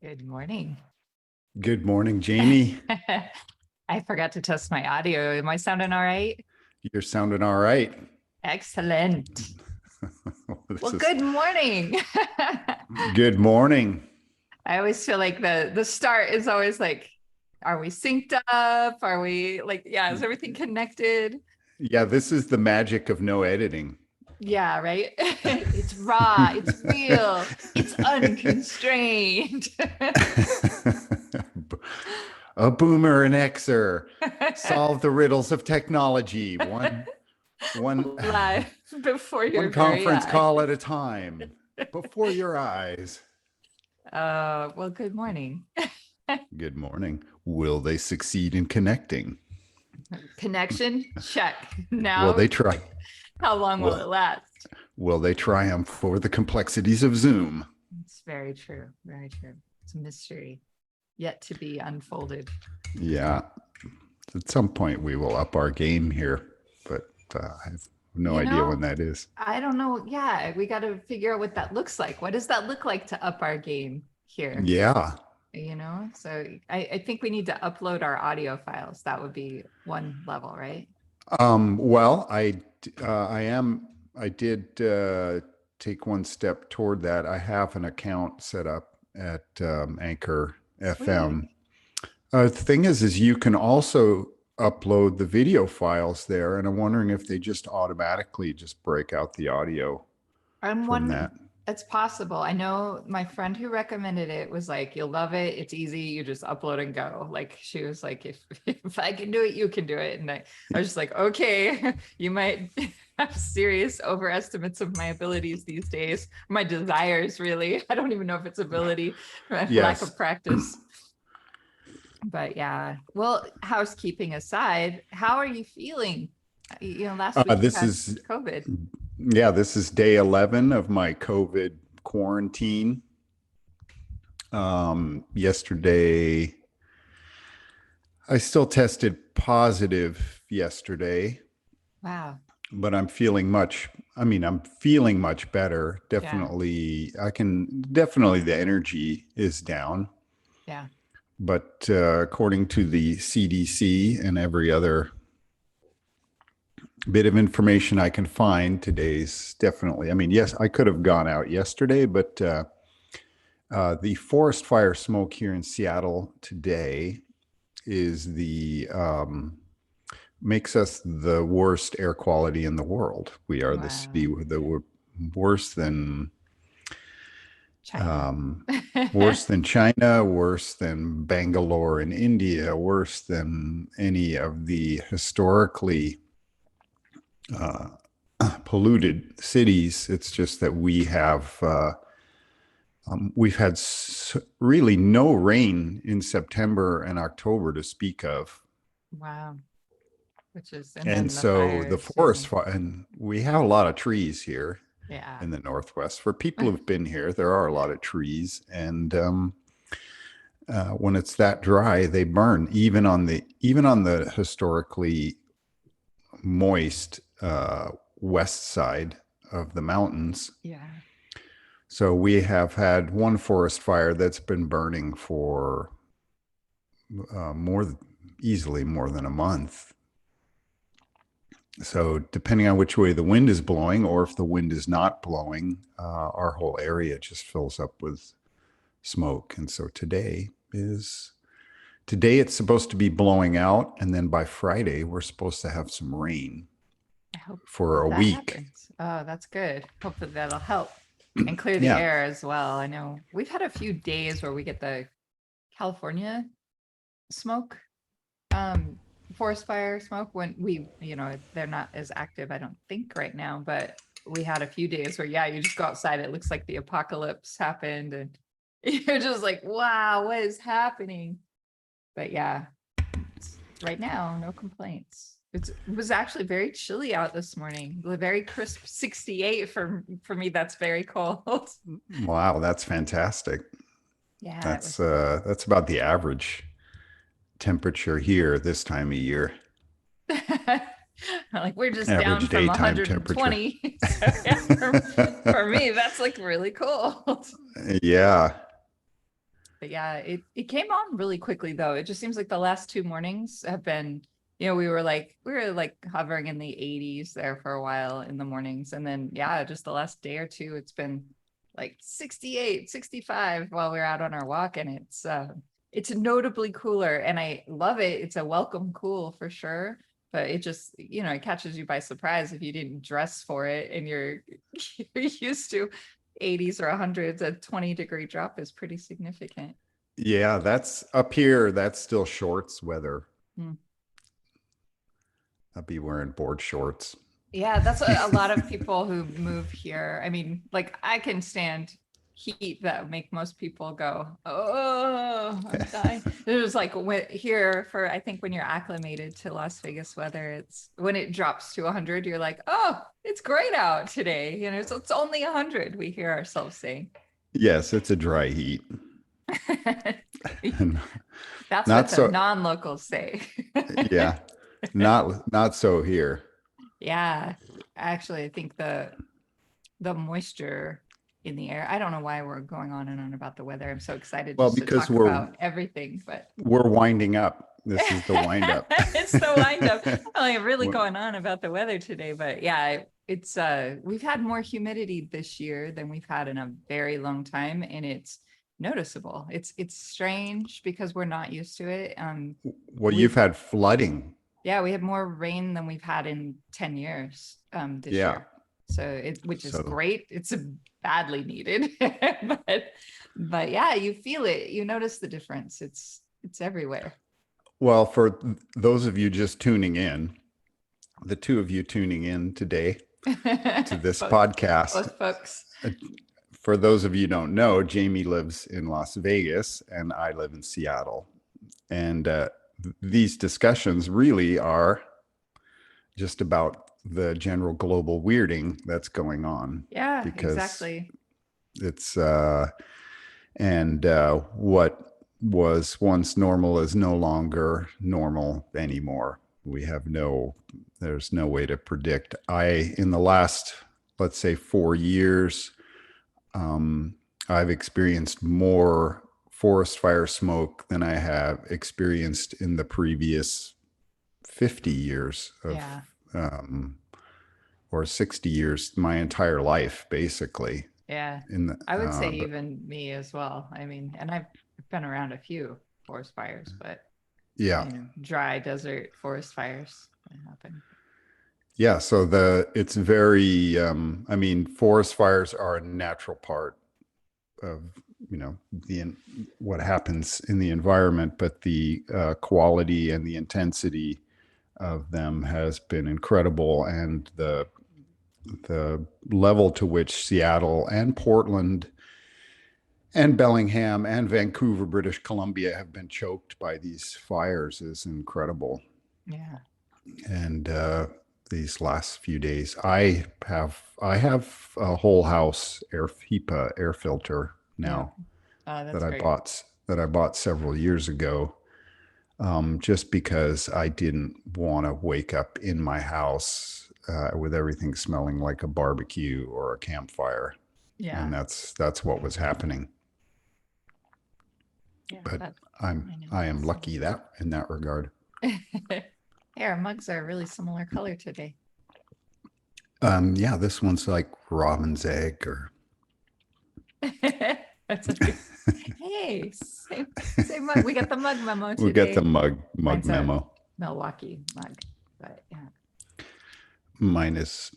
Good morning. Good morning, Jamie. I forgot to test my audio. Am I sounding all right? You're sounding all right. Excellent. This Well, is good morning. good morning. I always feel like the start is always like, are we synced up? Are we like, yeah, is everything connected? Yeah, this is the magic of no editing. Yeah, right. It's raw, it's real, it's unconstrained. A boomer and Xer solve the riddles of technology. One Live before one your very conference eyes. call at a time before your eyes. Well, good morning. Good morning. Will they succeed in connecting? Connection, check. Will Now, they try? how long will Will it last? will they triumph over the complexities of Zoom? It's very true. Very true. It's a mystery yet to be unfolded. Yeah, at some point we will up our game here, but I have no You idea when know, that is. I don't know. Yeah, we got to figure out what that looks like. What does that look like to up our game here? Yeah. So I think we need to upload our audio files. That would be one level, right? Well, I did take one step toward that. I have an account set up at Anchor Sweet. FM. The thing is you can also upload the video files there, and I'm wondering if they just automatically just break out the audio I'm from one. that. It's possible. I know my friend who recommended it was like, "You'll love it. It's easy. You just upload and go." Like she was like, "If I can do it, you can do it." And I was just like, "Okay, you might have serious overestimates of my abilities these days. My desires, really. I don't even know if it's ability, lack Yes. of practice." But yeah. Well, housekeeping aside, how are you feeling? Last week you This had is COVID. Yeah, this is day 11 of my COVID quarantine. Yesterday, I still tested positive yesterday, Wow. but I'm feeling much better. Yeah. Definitely the energy is down. Yeah. But according to the CDC and every other bit of information I can find, today's definitely, yes, I could have gone out yesterday, but the forest fire smoke here in Seattle today is the makes us the worst air quality in the world. We are the city Wow. that we're worse than China. worse than China, worse than Bangalore in India, worse than any of the historically uh, polluted cities. It's just that we've had really no rain in September and October to speak of. Wow. And And then the so the fires. forest fire, and we have a lot of trees here Yeah. in the Northwest. For people who've been here, there are a lot of trees. And when it's that dry, they burn even on the historically moist west side of the mountains. Yeah. So we have had one forest fire that's been burning for easily more than a month. So depending on which way the wind is blowing, or if the wind is not blowing, our whole area just fills up with smoke. And so today it's supposed to be blowing out, and then by Friday we're supposed to have some rain I hope for a that week. happens. Oh, that's good. Hopefully that'll help and clear the Yeah. air as well. I know we've had a few days where we get the California smoke, um, forest fire smoke when they're not as active, I don't think right now, but we had a few days where, yeah, you just go outside. It looks like the apocalypse happened and you're just like, wow, what is happening? But yeah, right now, no complaints. It was actually very chilly out this morning. A very crisp 68 for me. That's very cold. Wow, that's fantastic. Yeah, it was. That's about the average temperature here this time of year. Like we're just down Average from daytime temperature. 120. So yeah, for me, that's like really cold. Yeah. But yeah, it came on really quickly though. It just seems like the last two mornings have been, we were like hovering in the 80s there for a while in the mornings. And then yeah, just the last day or two, it's been like 68, 65 while we're out on our walk. And it's notably cooler and I love it. It's a welcome cool for sure. But it just, it catches you by surprise if you didn't dress for it and you're you're used to 80s or 100s. A 20-degree drop is pretty significant. Yeah, that's up here. That's still shorts weather. Hmm. I'll be wearing board shorts. Yeah, that's a lot of people who move here. I mean, like I can stand heat that make most people go, oh, I'm dying. It was like here for, I think when you're acclimated to Las Vegas weather, it's when it drops to 100, you're like, oh, it's great out today. It's only 100, we hear ourselves saying. Yes, it's a dry heat. And That's what not the so, non-locals say. yeah, not so here. Yeah, actually, I think the moisture in the air. I don't know why we're going on and on about the weather. I'm so excited Well, just to because talk we're about everything, but we're winding up. This is the wind up. it's the wind up. I'm really Well, going on about the weather today, but yeah, it's we've had more humidity this year than we've had in a very long time, and it's noticeable. It's strange because we're not used to it. you've We've had flooding. Yeah, we have more rain than we've had in 10 years this Yeah. year. So which is So, great. It's badly needed. but yeah, you feel it. You notice the difference. It's everywhere. well, for those of you just tuning in, the two of you tuning in today to this both podcast, both folks. uh, for those of you who don't know, Jamie lives in Las Vegas and I live in Seattle. And these discussions really are just about the general global weirding that's going on Yeah, because exactly. it's what was once normal is no longer normal anymore. There's no way to predict. In the last, let's say 4 years, um, I've experienced more forest fire smoke than I have experienced in the previous 50 years of, Yeah. um, or 60 years, my entire life, basically. Yeah. In the, I would say but even me as well. I mean, and I've been around a few forest fires, but yeah, dry desert forest fires that happen. yeah. So it's very, I mean, forest fires are a natural part of, the what happens in the environment, but the quality and the intensity of them has been incredible, and the level to which Seattle and Portland and Bellingham and Vancouver, British Columbia, have been choked by these fires is incredible. Yeah. And these last few days, I have a whole house HEPA air filter Yeah. now That's great. that I bought several years ago, just because I didn't want to wake up in my house with everything smelling like a barbecue or a campfire, Yeah. and that's what was happening. Yeah. But That I know. I am lucky that in that regard. Hey, our mugs are a really similar color today. Yeah, this one's like robin's egg or That's a hey, same mug. We got the mug memo we got the today. mug Mine's a memo. Milwaukee mug, but yeah. Mine is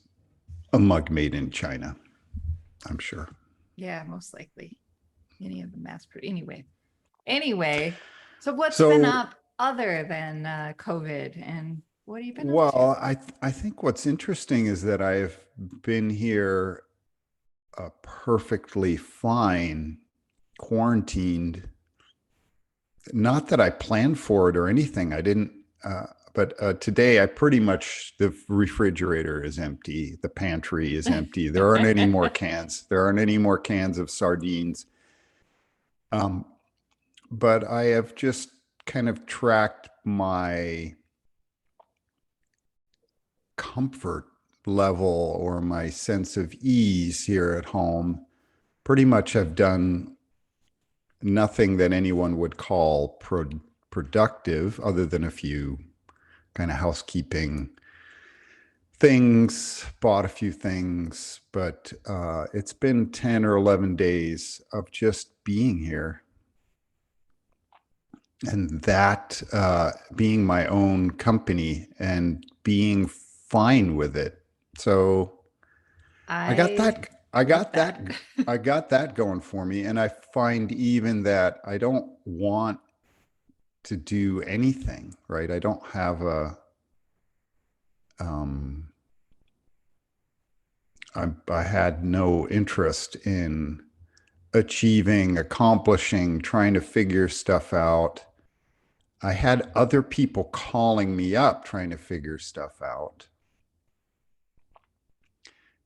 a mug made in China, I'm sure. Yeah, most likely. Any of the anyway, so what's been So, up other than COVID and what have you been up to? well, I think what's interesting is that I've been here perfectly fine, quarantined. Not that I planned for it or anything. I didn't. But today, the refrigerator is empty. The pantry is empty. There aren't any more cans. There aren't any more cans of sardines. Um, but I have just kind of tracked my comfort level or my sense of ease here at home. Pretty much have done nothing that anyone would call productive other than a few kind of housekeeping things, bought a few things, but it's been 10 or 11 days of just being here. And that being my own company and being fine with it. So I got I that. I love got that. that. I got that going for me. And I find even that I don't want to do anything, right? I don't have um, I had no interest in achieving, accomplishing, trying to figure stuff out. I had other people calling me up trying to figure stuff out.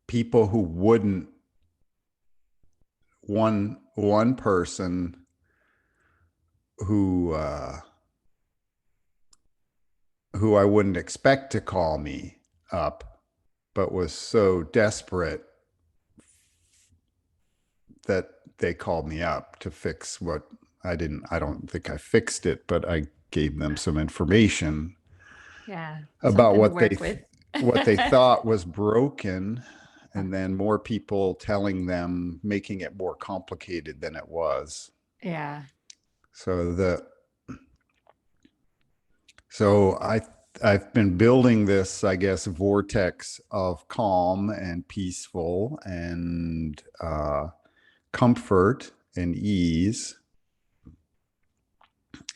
People who wouldn't, one person who I wouldn't expect to call me up, but was so desperate that they called me up to fix what I don't think I fixed it, but I gave them some information Yeah, about something to work with. what they thought was broken, and then more people telling them, making it more complicated than it was. Yeah. So the so I've been building this, I guess, vortex of calm and peaceful and comfort and ease,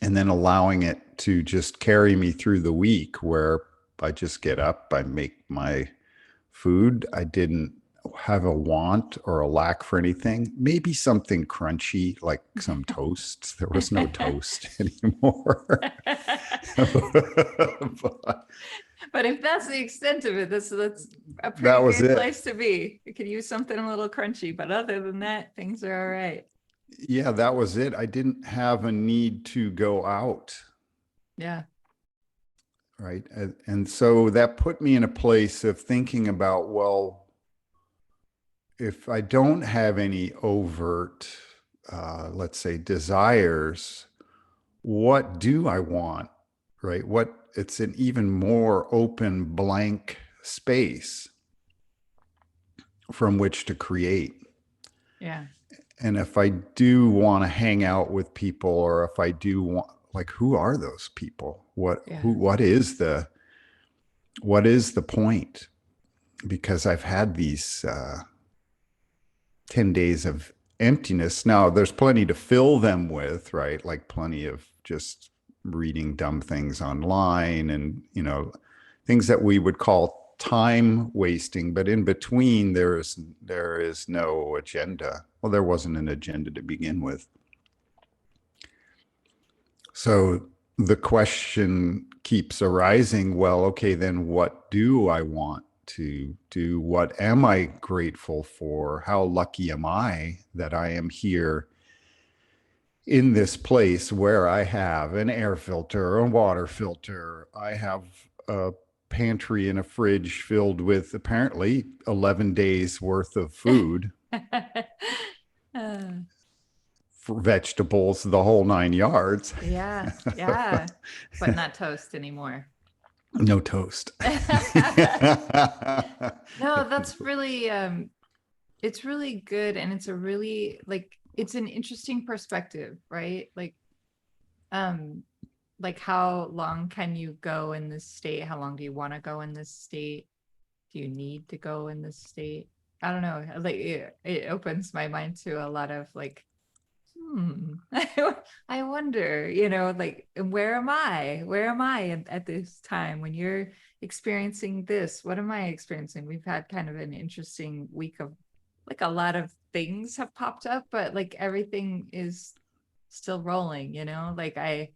and then allowing it to just carry me through the week where I just get up, I make my food. I didn't have a want or a lack for anything. Maybe something crunchy, like some toast. There was no toast anymore. But But if that's the extent of it, that's a that pretty was good it. place to be. You could use something a little crunchy, but other than that, things are all right. Yeah, that was it. I didn't have a need to go out. Yeah. Right. And so that put me in a place of thinking about, well, if I don't have any overt, let's say, desires, what do I want? Right. What it's an even more open, blank space from which to create. Yeah. And if I do want to hang out with people, or if I do want, like, who are those people? Yeah. What is the point? Because I've had these 10 days of emptiness. Now, there's plenty to fill them with, right? Like plenty of just reading dumb things online and, things that we would call time wasting. But in between, there is no agenda. Well, there wasn't an agenda to begin with. So the question keeps arising, well, okay, then what do I want to do? What am I grateful for? How lucky am I that I am here in this place where I have an air filter, a water filter, I have a pantry and a fridge filled with apparently 11 days worth of food, Uh, for vegetables, the whole 9 yards. yeah. Yeah. But not toast anymore. No toast. No, that's really it's really good, and it's a really it's an interesting perspective, right? Um how long can you go in this state? How long do you want to go in this state? Do you need to go in this state? I don't know. It opens my mind to a lot of I wonder, where am I? Where am I at this time when you're experiencing this? What am I experiencing? We've had kind of an interesting week of a lot of things have popped up, but everything is still rolling, I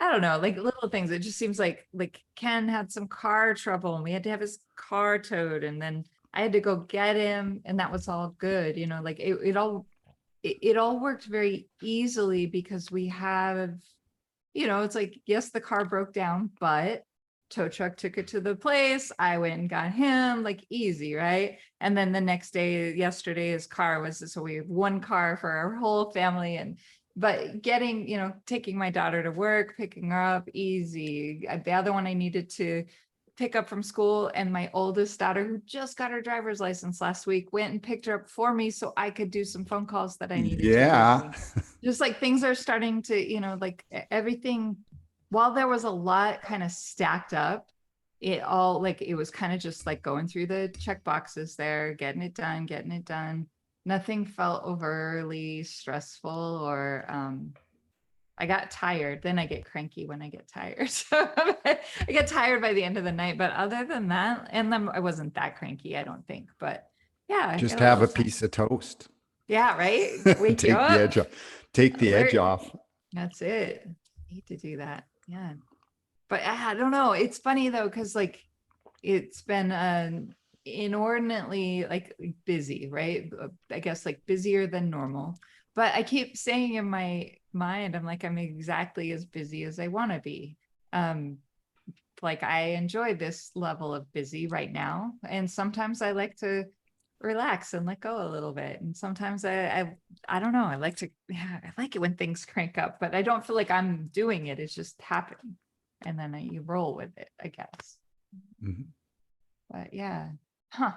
don't know, little things. It just seems like Ken had some car trouble and we had to have his car towed, and then I had to go get him, and that was all good, it all worked very easily because we have, it's yes, the car broke down, but tow truck took it to the place. I went and got him, easy, right? And then the next day, yesterday, his car was, so we have one car for our whole family, and but getting, taking my daughter to work, picking her up, easy. The other one I needed to pick up from school, and my oldest daughter, who just got her driver's license last week, went and picked her up for me so I could do some phone calls that I needed to do. Yeah. So just like things are starting to, like everything, while there was a lot kind of stacked up, it all like it was kind of just like going through the check boxes there, getting it done. Nothing felt overly stressful or I got tired. Then I get cranky when I get tired. So I get tired by the end of the night. But other than that, and then I wasn't that cranky, I don't think. But yeah, I Just get a have little a time. piece of toast. Yeah, right. Wake you Take the up. edge off. Take the edge Alert. off. That's it. Need to do that. Yeah. But I don't know. It's funny though, because like it's been inordinately like busy, right? I guess like busier than normal. But I keep saying in my mind, I'm like, I'm exactly as busy as I want to be. Um, like I enjoy this level of busy right now. And sometimes I like to relax and let go a little bit. And sometimes I don't know, I like to, yeah, I like it when things crank up, but I don't feel like I'm doing it. It's just happening. And then you roll with it, I guess. Mhm. But yeah. Huh.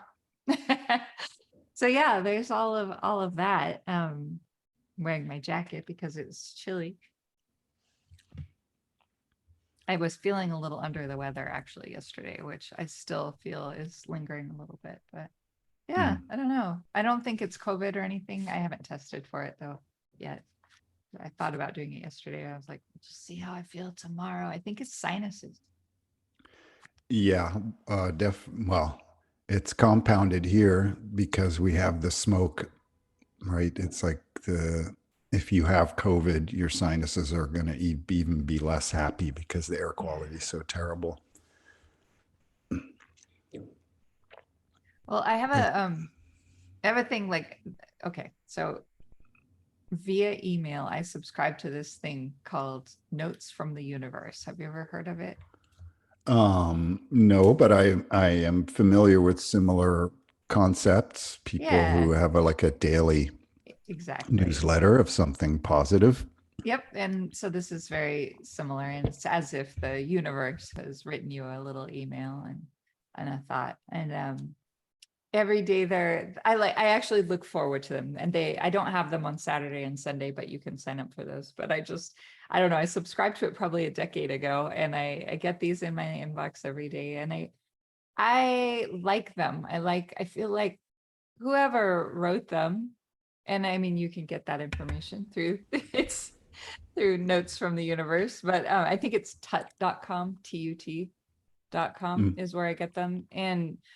So yeah, there's all of that. Wearing my jacket because it's chilly. I was feeling a little under the weather actually yesterday, which I still feel is lingering a little bit. But yeah, Mm. I don't know. I don't think it's COVID or anything. I haven't tested for it though yet. I thought about doing it yesterday. I was like, just see how I feel tomorrow. I think it's sinuses. Yeah, well, it's compounded here because we have the smoke, right? It's like if you have COVID, your sinuses are going to even be less happy because the air Yeah. quality is so terrible. Well, I have It, a thing like, okay, so via email, I subscribe to this thing called Notes from the Universe. Have you ever heard of it? no, but I am familiar with similar concepts. People who Yeah, have like a daily exactly. newsletter of something positive. Yep. And so this is very similar. And it's as if the universe has written you a little email and a thought. And every day I actually look forward to them. And I don't have them on Saturday and Sunday, but you can sign up for those. But I don't know, I subscribed to it probably a decade ago. And I get these in my inbox every day. And I like them. I feel like whoever wrote them, and I mean, you can get that information through it's through Notes from the Universe, but I think it's tut.com, tut.com Mm. is where I get them.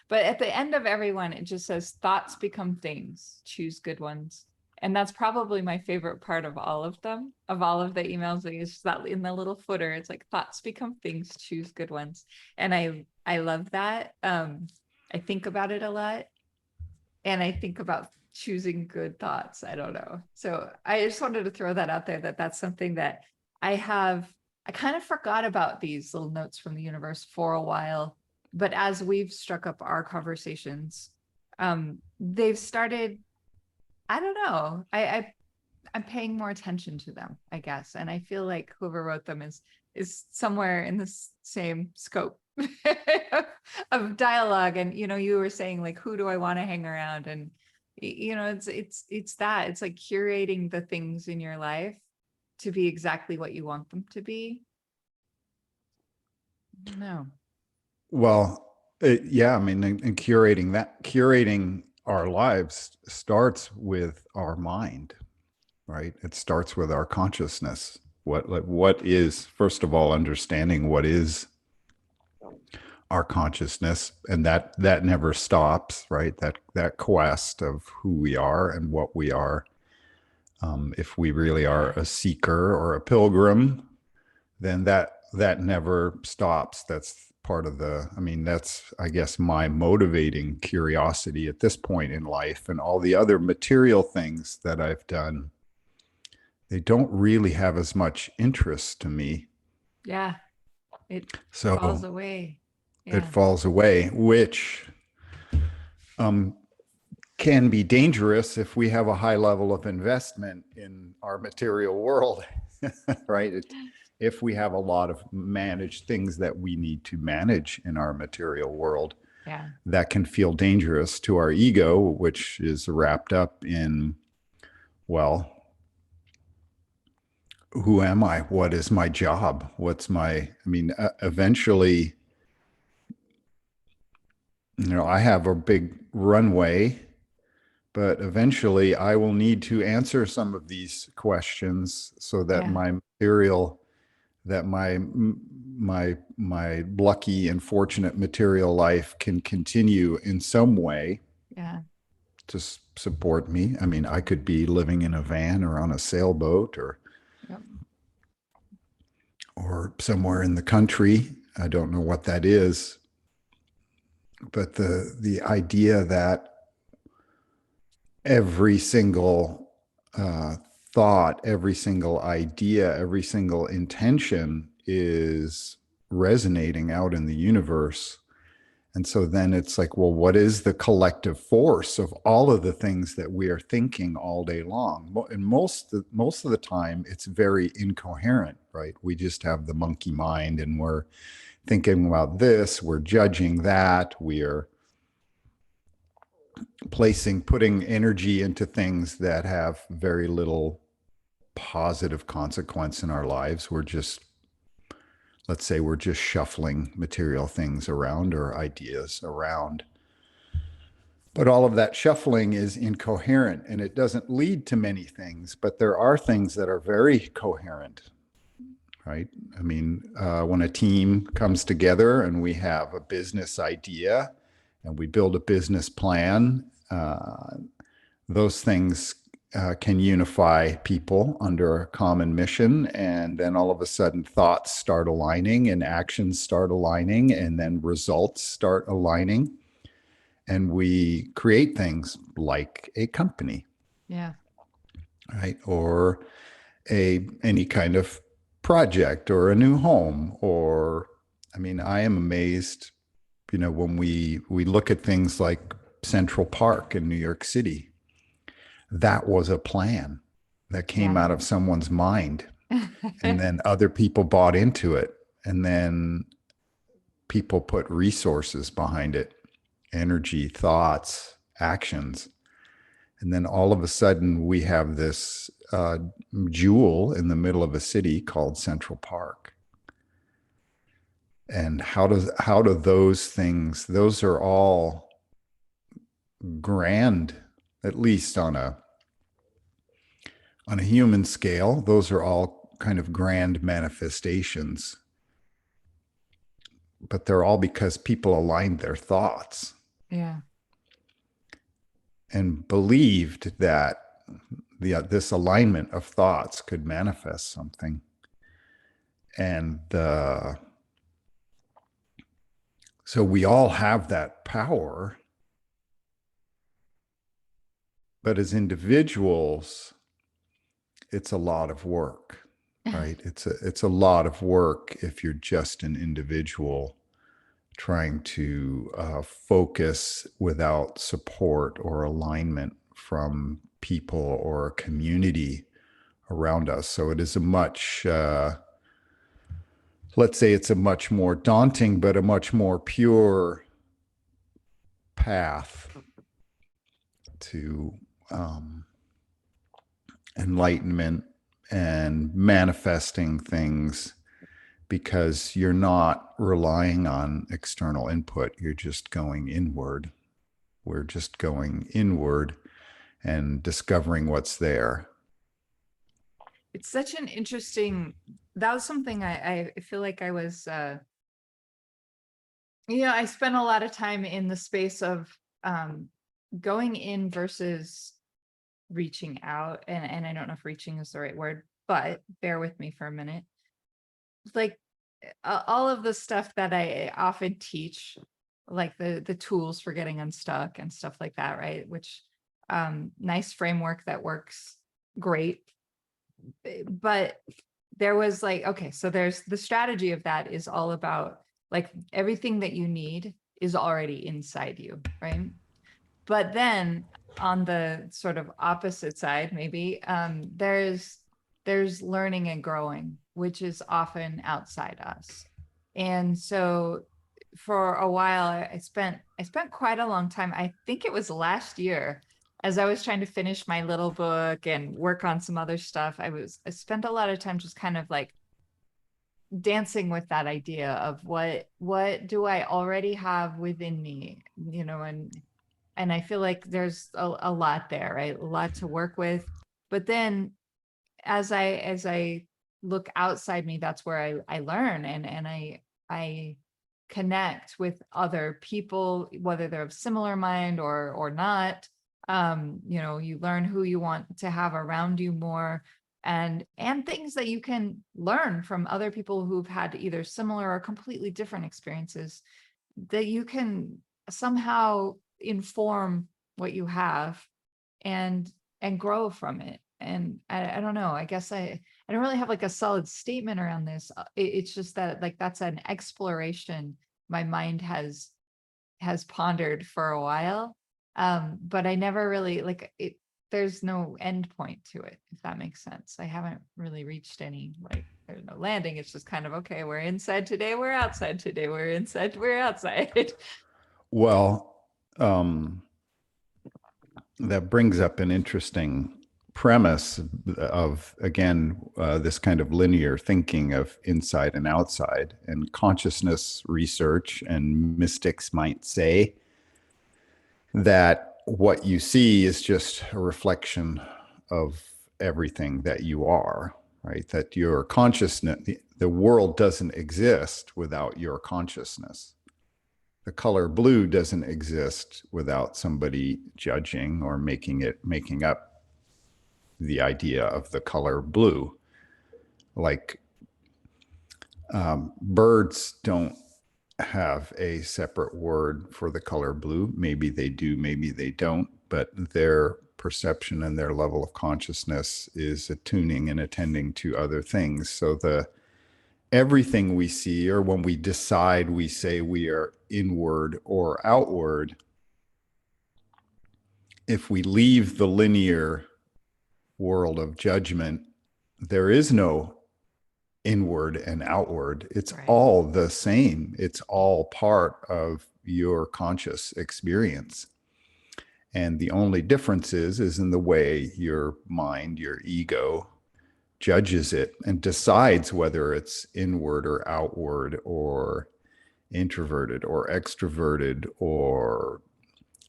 But at the end of every one, it just says thoughts become things, choose good ones. And that's probably my favorite part of all of them, of all of the emails. It's just that in the little footer, it's like thoughts become things, choose good ones. And I love that. I think about it a lot, and I think about choosing good thoughts. I don't know. So I just wanted to throw that out there, that that's something that I have. I kind of forgot about these little notes from the universe for a while, but as we've struck up our conversations, they've started. I don't know. I'm paying more attention to them, I guess, and I feel like whoever wrote them is somewhere in the same scope of dialogue. And you were saying like, who do I want to hang around? And it's that it's like curating the things in your life to be exactly what you want them to be. No. Well, yeah, I mean, and curating our lives starts with our mind, right? It starts with our consciousness. What is, first of all, understanding what is our consciousness, and that never stops, right? That quest of who we are and what we are. If we really are a seeker or a pilgrim, then that never stops. That's part of I mean, that's, I guess, my motivating curiosity at this point in life. And all the other material things that I've done, they don't really have as much interest to me. Yeah, it falls So away. it Yeah. falls away, which um can be dangerous if we have a high level of investment in our material world, right? If we have a lot of managed things that we need to manage in our material world, Yeah. that can feel dangerous to our ego, which is wrapped up in, well, who am I? What is my job? Eventually, I have a big runway, but eventually I will need to answer some of these questions so that Yeah. my material, that my lucky and fortunate material life can continue in some way Yeah. to support me. I mean, I could be living in a van or on a sailboat Yep. or somewhere in the country. I don't know what that is, but the idea that every single uh, thought, every single idea, every single intention is resonating out in the universe. And so then it's like, well, what is the collective force of all of the things that we are thinking all day long? And most of the time, it's very incoherent, right? We just have the monkey mind, and we're thinking about this, we're judging that, we are putting energy into things that have very little positive consequence in our lives. Let's say we're just shuffling material things around or ideas around. But all of that shuffling is incoherent and it doesn't lead to many things, but there are things that are very coherent, right? I mean, when a team comes together and we have a business idea and we build a business plan, those things can unify people under a common mission. And then all of a sudden, thoughts start aligning and actions start aligning, and then results start aligning. And we create things like a company, Yeah. right? Or any kind of project or a new home. Or, I mean, I am amazed, when we look at things like Central Park in New York City. That was a plan that came Yeah. out of someone's mind, and then other people bought into it, and then people put resources behind it, energy, thoughts, actions, and then all of a sudden we have this jewel in the middle of a city called Central Park. And how do those things, those are all grand, at least on a human scale, those are all kind of grand manifestations, but they're all because people aligned their thoughts Yeah. and believed that this alignment of thoughts could manifest something. And so we all have that power, but as individuals, it's a lot of work, right? It's a lot of work if you're just an individual trying to focus without support or alignment from people or a community around us. So it is let's say it's a much more daunting, but a much more pure path to enlightenment and manifesting things, because you're not relying on external input. You're just going inward. We're just going inward and discovering what's there. It's such an interesting, that was something I feel like I was, I spent a lot of time in the space of um, going in versus reaching out. And I don't know if reaching is the right word, but bear with me for a minute. Like all of the stuff that I often teach, like the tools for getting unstuck and stuff like that, right? Which nice framework that works great. But there was like, okay, so there's the strategy of that is all about like everything that you need is already inside you, right? But then on the sort of opposite side, maybe, there's learning and growing, which is often outside us. And so for a while, I spent quite a long time. I think it was last year, as I was trying to finish my little book and work on some other stuff. I spent a lot of time just kind of like dancing with that idea of what do I already have within me, and I feel like there's a lot there, right? A lot to work with. But then as I look outside me, that's where I learn, and I connect with other people, whether they're of similar mind or not. You learn who you want to have around you more, and things that you can learn from other people who've had either similar or completely different experiences, that you can somehow inform what you have and and grow from it. And I don't know, I guess I don't really have like a solid statement around this. It's just that, like, that's an exploration my mind has pondered for a while. But I never really like it. There's no end point to it, if that makes sense. I haven't really reached any, like, there's no landing. It's just kind of, okay, we're inside today, we're outside today, we're inside, we're outside. Well, that brings up an interesting premise of, again, this kind of linear thinking of inside and outside. And consciousness research and mystics might say that what you see is just a reflection of everything that you are, right? That your consciousness, the world doesn't exist without your consciousness. The color blue doesn't exist without somebody judging or making up the idea of the color blue. Like, birds don't have a separate word for the color blue. Maybe they do, maybe they don't, but their perception and their level of consciousness is attuning and attending to other things. So everything we see, or when we decide, we say we are inward or outward, if we leave the linear world of judgment, there is no inward and outward. It's Right. all the same. It's all part of your conscious experience. And the only difference is in the way your mind, your ego, judges it and decides whether it's inward or outward, or introverted or extroverted, or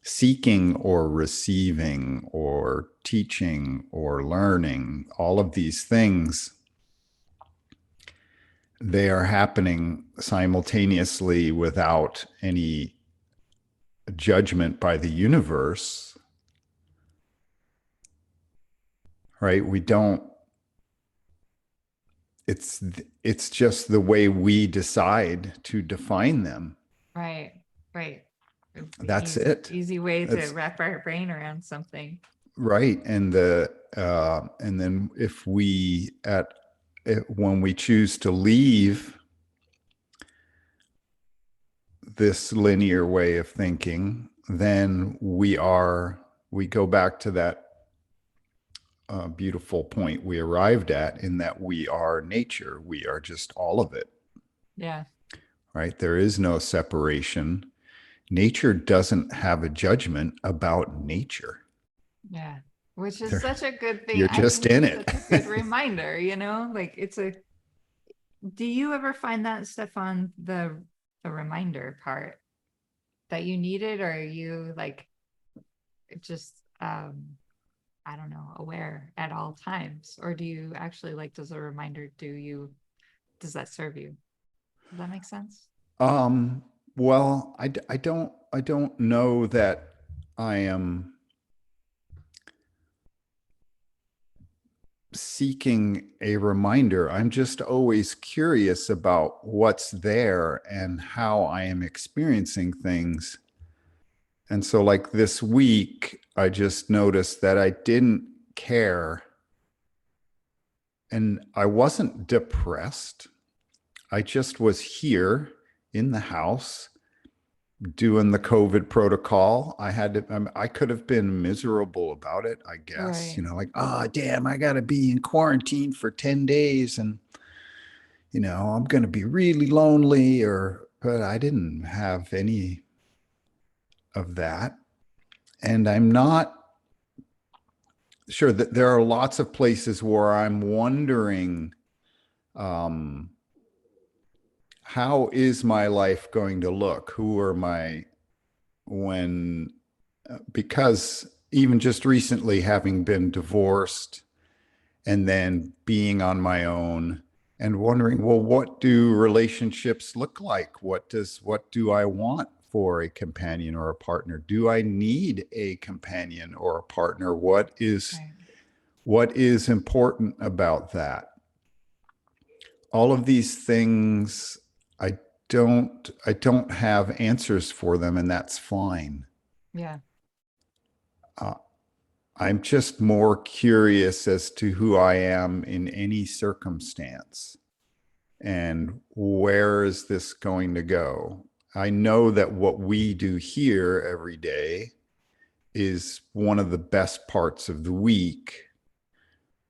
seeking or receiving, or teaching or learning. All of these things, they are happening simultaneously without any judgment by the universe, right? We don't, it's just the way we decide to define them. Right, right. That's it. Easy way to That's wrap our brain around something. right. And then if when we choose to leave this linear way of thinking, then we go back to that beautiful point we arrived at, in that we are nature. We are just all of it, Yeah, right? There is no separation. Nature doesn't have a judgment about nature. yeah. Which is There, such a good thing. you're I just think in it's it. such a good reminder, like do you ever find that, Stefan, the reminder part, that you need it, or are you like just I don't know, aware at all times? Or do you actually, like, does a reminder does that serve you? Does that make sense? Um, well, I don't know that I am seeking a reminder. I'm just always curious about what's there and how I am experiencing things. And so, like this week, I just noticed that I didn't care, and I wasn't depressed. I just was here in the house, doing the COVID protocol. I could have been miserable about it, I guess, Right. like, oh, damn, I got to be in quarantine for 10 days and, I'm going to be really lonely but I didn't have any of that. And I'm not sure that there are lots of places where I'm wondering, um, how is my life going to look? Who are my, when, because even just recently having been divorced and then being on my own and wondering, well, what do relationships look like? What do I want for a companion or a partner? Do I need a companion or a partner? Right. What is important about that? All of these things, I don't have answers for them, and that's fine. Yeah. Uh, I'm just more curious as to who I am in any circumstance and where is this going to go. I know that what we do here every day is one of the best parts of the week,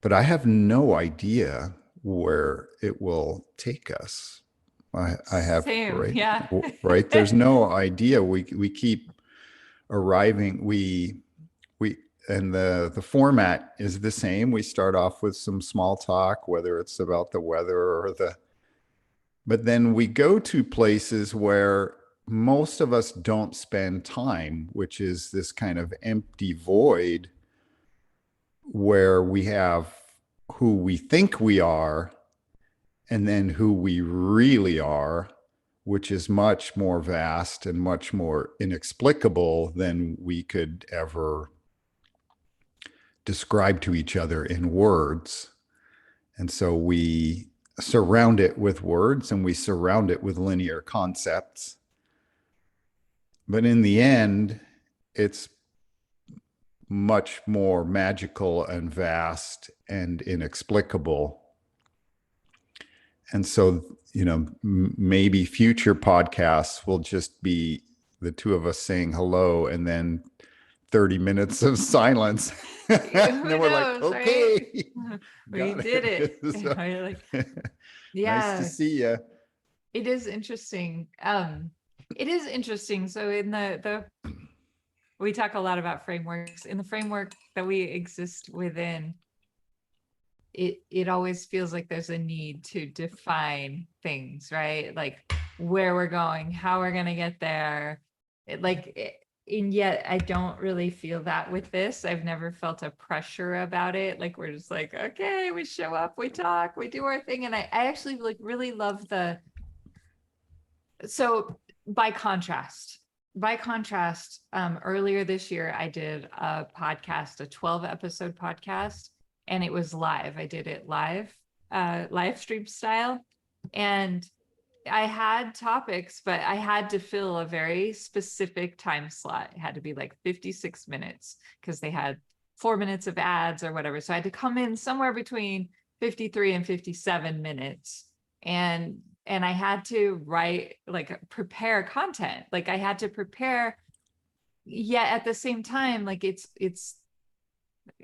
but I have no idea where it will take us. I have, Same. right, Yeah. right. There's no idea. We keep arriving. We and the format is the same. We start off with some small talk, whether it's about the weather or but then we go to places where most of us don't spend time, which is this kind of empty void where we have who we think we are and then who we really are, which is much more vast and much more inexplicable than we could ever describe to each other in words. And so we surround it with words and we surround it with linear concepts. But in the end, it's much more magical and vast and inexplicable. And so, maybe future podcasts will just be the two of us saying hello and then 30 minutes of silence. And Who then we're like, knows, right? okay, We got did it. it. So, Right, like, nice to yeah, see you. it is interesting. It is interesting. So in the we talk a lot about frameworks. In the framework that we exist within, it always feels like there's a need to define things, right? Like where we're going, how we're gonna get there. And yet I don't really feel that with this. I've never felt a pressure about it. Like we're just like, okay, we show up, we talk, we do our thing. And I actually like really love so by contrast, earlier this year I did a podcast, a 12 episode podcast, and it was live. I did it live stream style. And I had topics, but I had to fill a very specific time slot. It had to be like 56 minutes because they had 4 minutes of ads or whatever. So I had to come in somewhere between 53 and 57 minutes. And I had to write, like, prepare content. Like I had to prepare, yet at the same time, like it's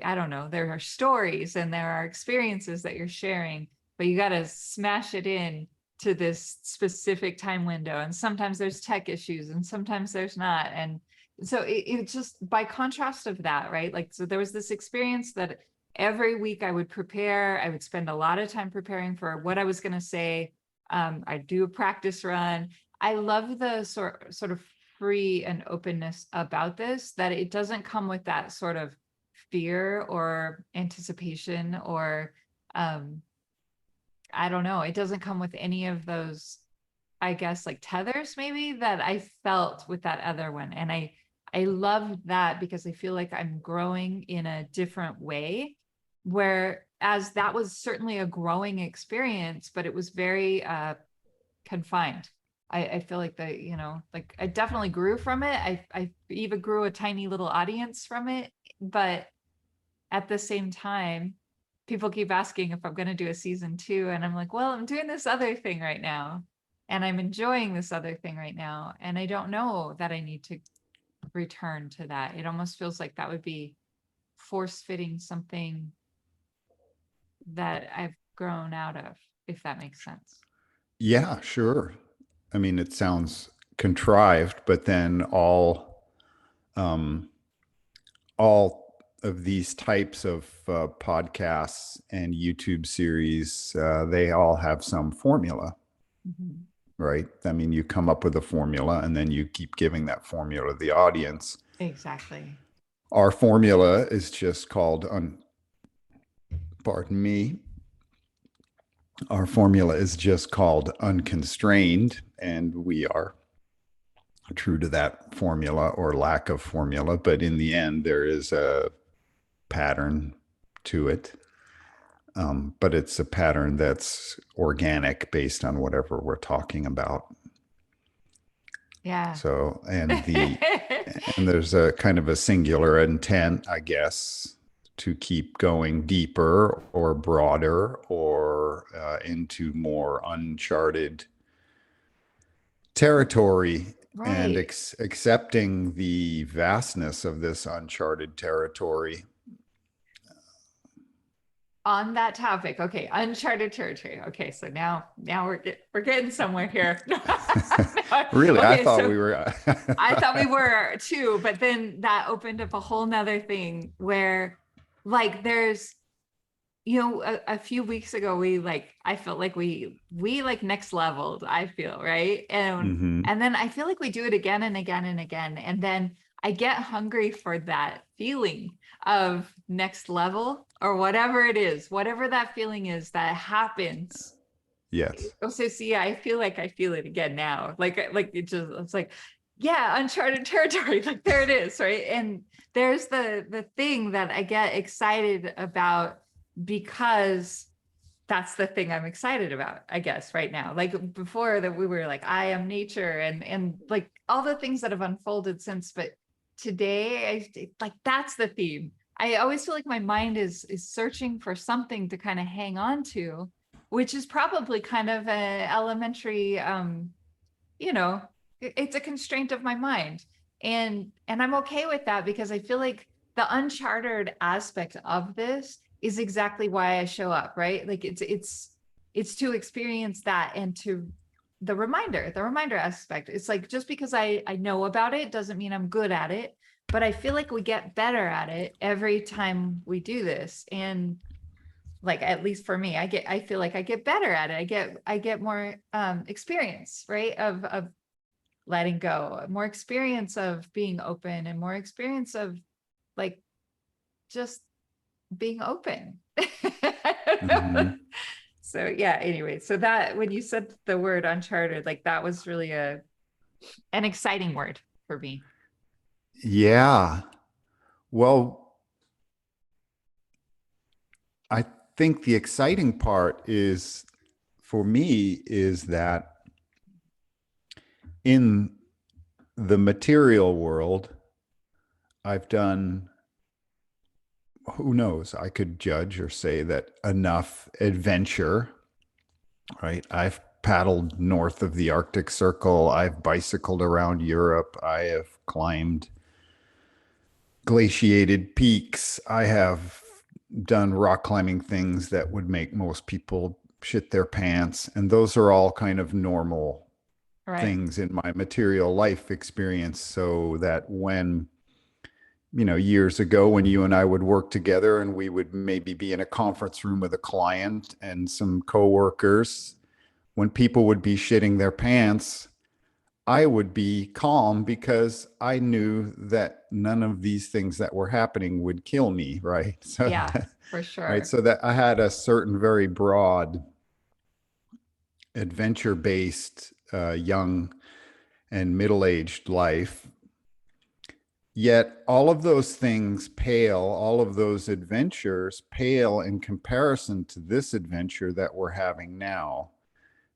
I don't know, there are stories and there are experiences that you're sharing, but you got to smash it in to this specific time window. And sometimes there's tech issues and sometimes there's not. And so it just, by contrast of that, right? Like, so there was this experience that every week I would prepare, I would spend a lot of time preparing for what I was going to say. I'd do a practice run. I love the sort of free and openness about this, that it doesn't come with that sort of fear or anticipation or I don't know, it doesn't come with any of those, I guess, like tethers maybe that I felt with that other one. And I love that because I feel like I'm growing in a different way, whereas that was certainly a growing experience, but it was very confined. I feel like like I definitely grew from it. I even grew a tiny little audience from it, but at the same time, people keep asking if I'm going to do a season 2. And I'm like, well, I'm doing this other thing right now. and I'm enjoying this other thing right now. And I don't know that I need to return to that. It almost feels like that would be force fitting something that I've grown out of, if that makes sense. Yeah, sure. I mean, it sounds contrived, but then um, all of these types of podcasts and YouTube series, they all have some formula, Mhm. right? I mean, you come up with a formula and then you keep giving that formula to the audience. Exactly. Our formula is just called, pardon me, our formula is just called Unconstrained, and we are true to that formula or lack of formula. But in the end, there is a pattern to it. But it's a pattern that's organic based on whatever we're talking about. Yeah. So, and there's a kind of a singular intent, I guess, to keep going deeper or broader or into more uncharted territory and Right. accepting the vastness of this uncharted territory. On that topic, okay, uncharted territory. Okay, so now we're getting somewhere here. No, Really, I okay, thought so we were. I thought we were too, but then that opened up a whole nother thing where like there's a few weeks ago we like I felt like we like next leveled, I feel, right? Hmm. And then I feel like we do it again and again and again. And then I get hungry for that feeling of next level or whatever it is, whatever that feeling is that happens. Yes. Oh, so see, I feel like I feel it again now. Like it's like, yeah, uncharted territory. Like there it is, right? And there's the thing that I get excited about because that's the thing I'm excited about, I guess, right now. Like before that we were like, I am nature and like all the things that have unfolded since, but today like that's the theme. I always feel like my mind is searching for something to kind of hang on to, which is probably kind of an elementary you know it's a constraint of my mind, and I'm okay with that because I feel like the uncharted aspect of this is exactly why I show up, right? Like it's to experience that and to the reminder aspect. It's like just because I know about it doesn't mean I'm good at it, but I feel like we get better at it every time we do this. And like at least for me, I feel like I get better at it. I get more experience, right? Of letting go, more experience of being open, and more experience of like just being open. I don't know. Hmm. So yeah, anyway, so that when you said the word uncharted, like that was really an exciting word for me. Yeah. Well, I think the exciting part is for me is that in the material world, I've done, who knows, I could judge or say that enough adventure, right? I've paddled north of the Arctic Circle. I've bicycled around Europe. I have climbed glaciated peaks. I have done rock climbing things that would make most people shit their pants. And those are all kind of normal Right. things in my material life experience. So that when, you know, years ago when you and I would work together and we would maybe be in a conference room with a client and some coworkers, when people would be shitting their pants, I would be calm because I knew that none of these things that were happening would kill me, right? So, Yeah, for right. sure. So that I had a certain very broad adventure based young and middle aged life. Yet all of those things pale, all of those adventures pale in comparison to this adventure that we're having now.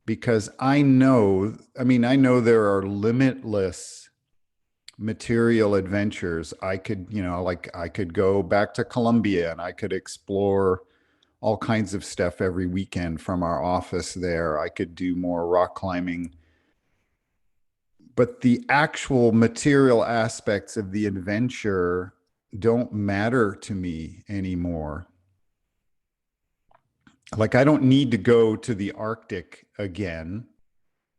Because I know there are limitless material adventures. I could, you know, like I could go back to Colombia and I could explore all kinds of stuff every weekend from our office there. I could do more rock climbing but the actual material aspects of the adventure don't matter to me anymore. Like, I don't need to go to the Arctic again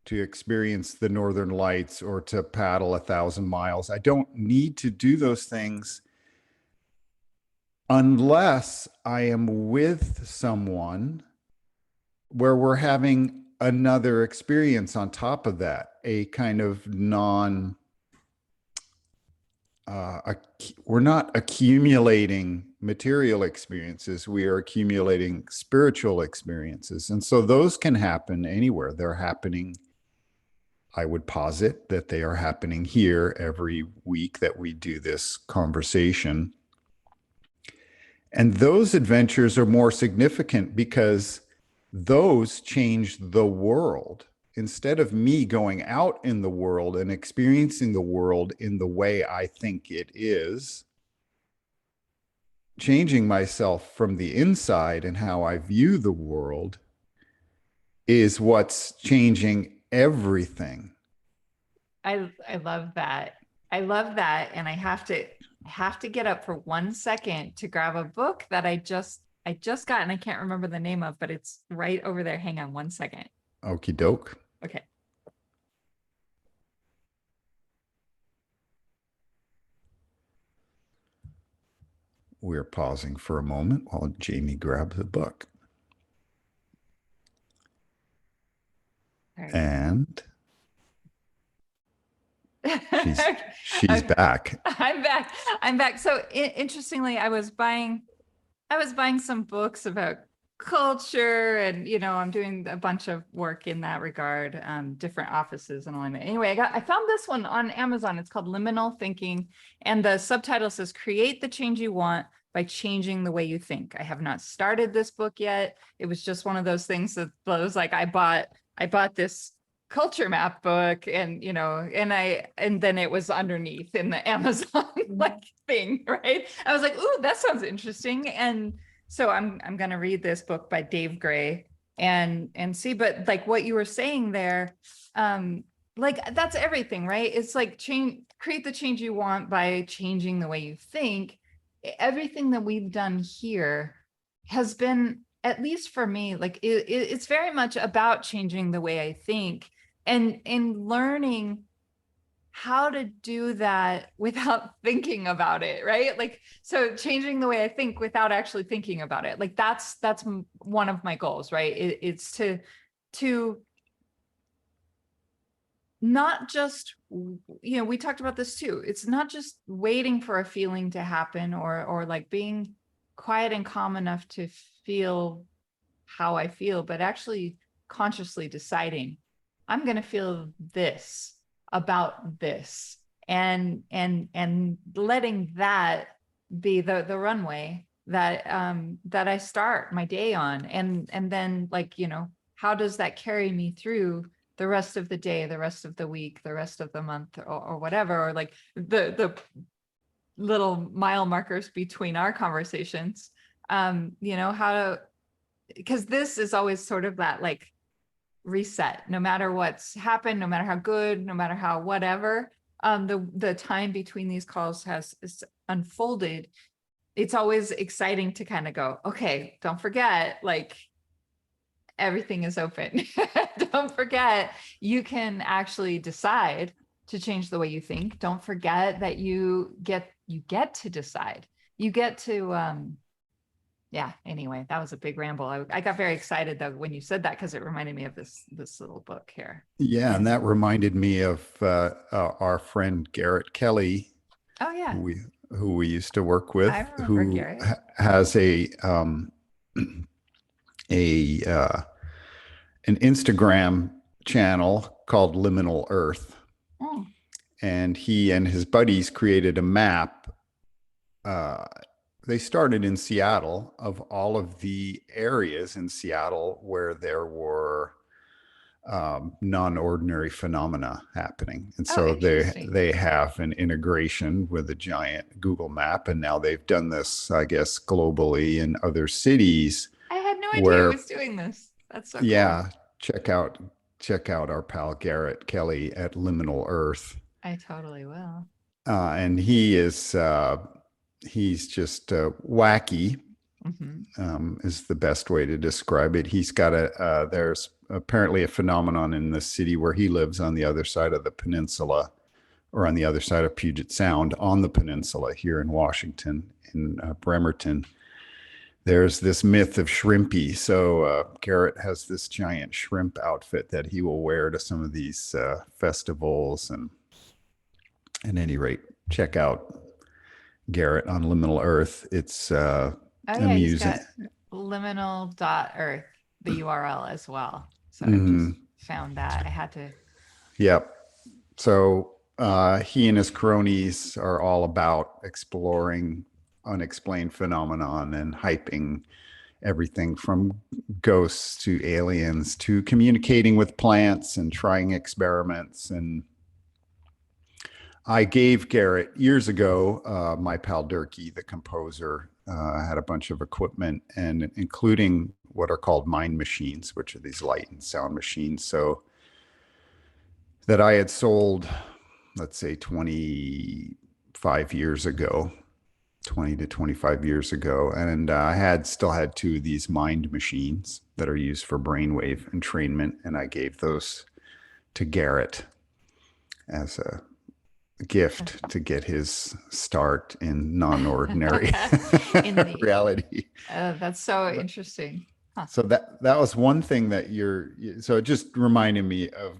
to experience the Northern Lights or to paddle 1,000 miles. I don't need to do those things unless I am with someone where we're having another experience on top of that, a kind of non we're not accumulating material experiences, we are accumulating spiritual experiences. And so those can happen anywhere. They're happening, I would posit that they are happening here every week that we do this conversation. And those adventures are more significant because those change the world. Instead of me going out in the world and experiencing the world in the way I think it is, changing myself from the inside and how I view the world is what's changing everything. I love that. I love that. And have to get up for 1 second to grab a book that I just got and I can't remember the name of, but it's right over there. Hang on 1 second. Okie doke. Okay. We're pausing for a moment while Jamie grabs a book. All right. And she's Okay. back. I'm back. I'm back. So interestingly, I was buying some books about culture and I'm doing a bunch of work in that regard, different offices and all. Anyway, I found this one on Amazon. It's called Liminal Thinking, and the subtitle says create the change you want by changing the way you think. I have not started this book yet. It was just one of those things that was like I bought this culture map book, and and then it was underneath in the Amazon like thing, right? I was like, ooh, that sounds interesting. And so I'm gonna read this book by Dave Gray and see. But like what you were saying there, like that's everything, right? It's like create the change you want by changing the way you think. Everything that we've done here has been, at least for me, like it's very much about changing the way I think and learning how to do that without thinking about it, right? Like, so changing the way I think without actually thinking about it. Like that's one of my goals, right? It's to not just, we talked about this too. It's not just waiting for a feeling to happen or like being quiet and calm enough to feel how I feel, but actually consciously deciding I'm going to feel this about this, and letting that be the runway that I start my day on, and then like how does that carry me through the rest of the day, the rest of the week, the rest of the month, or whatever, or like the little mile markers between our conversations. How to, because this is always sort of that like reset, no matter what's happened, no matter how good, no matter how whatever, the time between these calls has unfolded. It's always exciting to kind of go, okay, don't forget, like everything is open. Don't forget, you can actually decide to change the way you think. Don't forget that you get to decide. You get to yeah, anyway, that was a big ramble. I got very excited though when you said that, because it reminded me of this little book here. Yeah, and And that reminded me of our friend Garrett Kelly, oh yeah, who we used to work I with, remember who Garrett. has a an Instagram channel called Liminal Earth, Oh, and he and his buddies created a map. Uh, they started in Seattle, of all of the areas in Seattle where there were non-ordinary phenomena happening. And oh, so interesting. they have an integration with a giant Google map, and now they've done this, I guess, globally in other cities I had no idea he where, was doing this. That's so cool. yeah, check out check out our pal Garrett Kelly at Liminal Earth. I totally will. And he's just wacky, Hmm. is the best way to describe it. He's got there's apparently a phenomenon in the city where he lives on the other side of the peninsula, or on the other side of Puget Sound on the peninsula here in Washington, in Bremerton. There's this myth of Shrimpy. So Garrett has this giant shrimp outfit that he will wear to some of these festivals. And at any rate, check out Garrett on Liminal Earth. It's Oh yeah, he's amusing. got liminal.earth, the URL as well. So I just Hmm. found that. I had to. Yep. So he and his cronies are all about exploring unexplained phenomenon and hyping everything from ghosts to aliens to communicating with plants and trying experiments. And I gave Garrett years ago, my pal Durkee, the composer, had a bunch of equipment, and including what are called mind machines, which are these light and sound machines. So that I had sold, let's say 25 years ago, 20 to 25 years ago. And I still had two of these mind machines that are used for brainwave entrainment. And I gave those to Garrett as a gift to get his start in non-ordinary In the reality. that's so interesting. Huh. So that was one thing that so it just reminded me of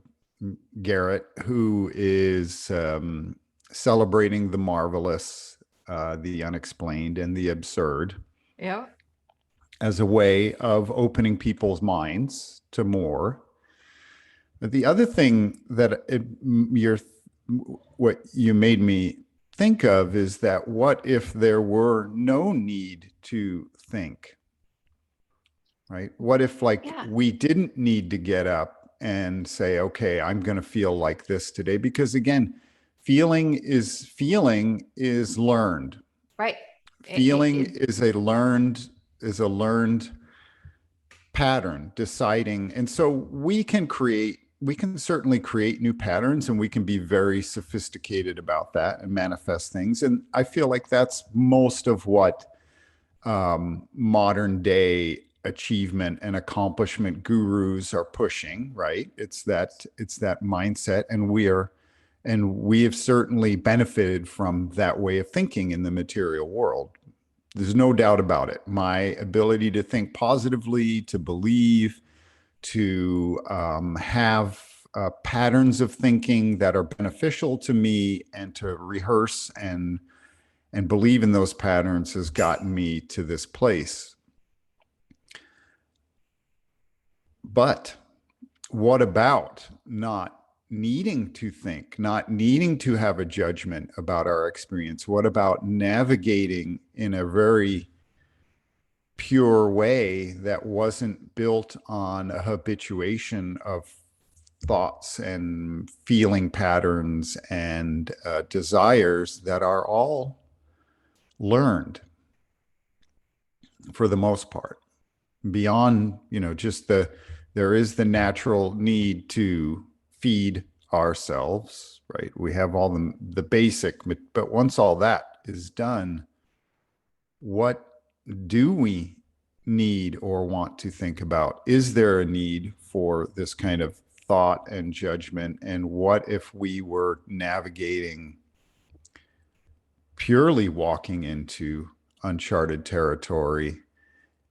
Garrett, who is celebrating the marvelous, the unexplained, and the absurd Yep. as a way of opening people's minds to more. But the other thing that what you made me think of is that what if there were no need to think, right? What if like Yeah. we didn't need to get up and say, okay, I'm going to feel like this today? Because again, feeling is learned. Right. Feeling is a learned pattern, deciding. And so we can certainly create new patterns, and we can be very sophisticated about that and manifest things. And I feel like that's most of what modern day achievement and accomplishment gurus are pushing, right? It's that mindset, and we have certainly benefited from that way of thinking in the material world. There's no doubt about it. My ability to think positively, to believe, to have patterns of thinking that are beneficial to me, and to rehearse and believe in those patterns has gotten me to this place. But what about not needing to think, not needing to have a judgment about our experience? What about navigating in a very pure way that wasn't built on a habituation of thoughts and feeling patterns and desires that are all learned for the most part? Beyond, just there is the natural need to feed ourselves, right? We have all the basic, but once all that is done, what do we need or want to think about? Is there a need for this kind of thought and judgment? And what if we were navigating, purely walking into uncharted territory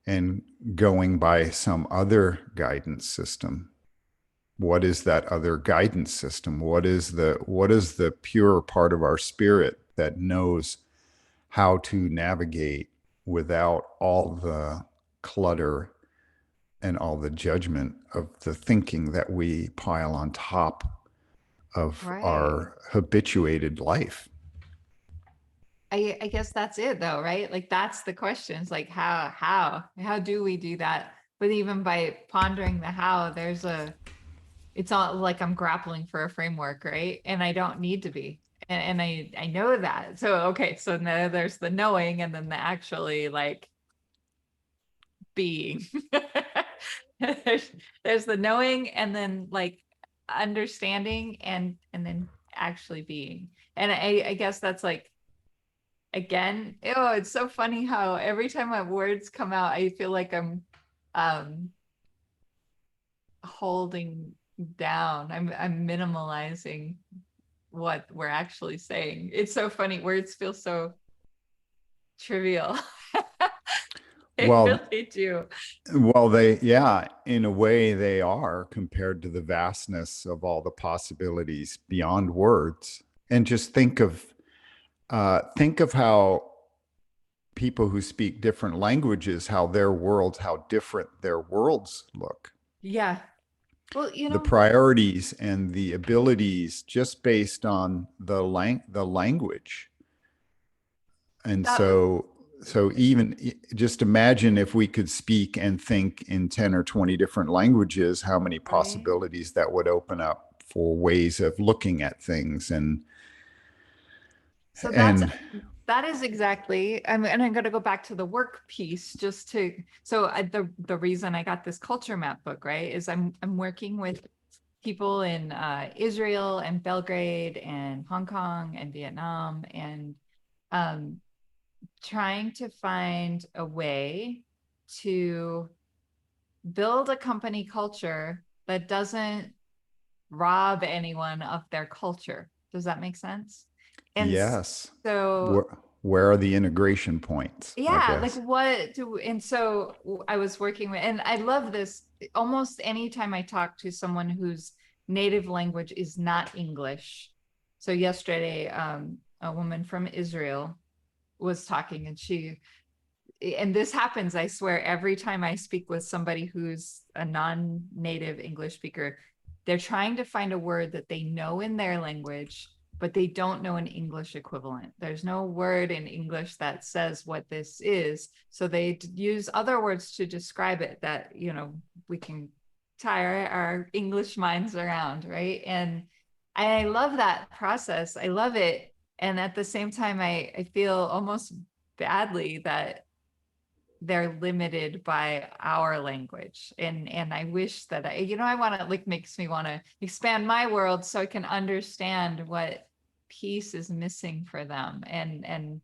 and going by some other guidance system? What is that other guidance system? What is the pure part of our spirit that knows how to navigate without all the clutter and all the judgment of the thinking that we pile on top of Right. our habituated life? I guess that's it though, right? Like that's the question. It's like how do we do that? But even by pondering the how, it's not like I'm grappling for a framework, right? And I don't need to be. And I know that. So okay, so now there's the knowing and then the actually like being. there's, there's the knowing and then like understanding and then actually being. And I guess that's like again, oh, it's so funny how every time my words come out, I feel like I'm um holding down. I'm minimalizing what we're actually saying. It's so funny. Words feel so trivial. They Well, really do. yeah, in a way they are compared to the vastness of all the possibilities beyond words. And just think of how people who speak different languages, how their worlds, how different their worlds look. Yeah. Well, The priorities and the abilities just based on the language. And that so even just imagine if we could speak and think in 10 or 20 different languages, how many right. possibilities that would open up for ways of looking at things. So And that is exactly, and I'm going to go back to the work piece just to, so the reason I got this culture map book, right, is I'm working with people in Israel and Belgrade and Hong Kong and Vietnam and um, trying to find a way to build a company culture that doesn't rob anyone of their culture. Does that make sense? And yes, so, where are the integration points, I yeah, like guess? what do, and so I was working with, and I love this almost anytime I talk to someone whose native language is not English. So yesterday, a woman from Israel was talking and she and this happens, I swear, every time I speak with somebody who's a non-native English speaker, they're trying to find a word that they know in their language, but they don't know an English equivalent. There's no word in English that says what this is. So they use other words to describe it that, we can tie our English minds around, right? And I love that process. I love it. And at the same time, I feel almost badly that they're limited by our language, and I wish that I want to, like, makes me want to expand my world so I can understand what piece is missing for them. And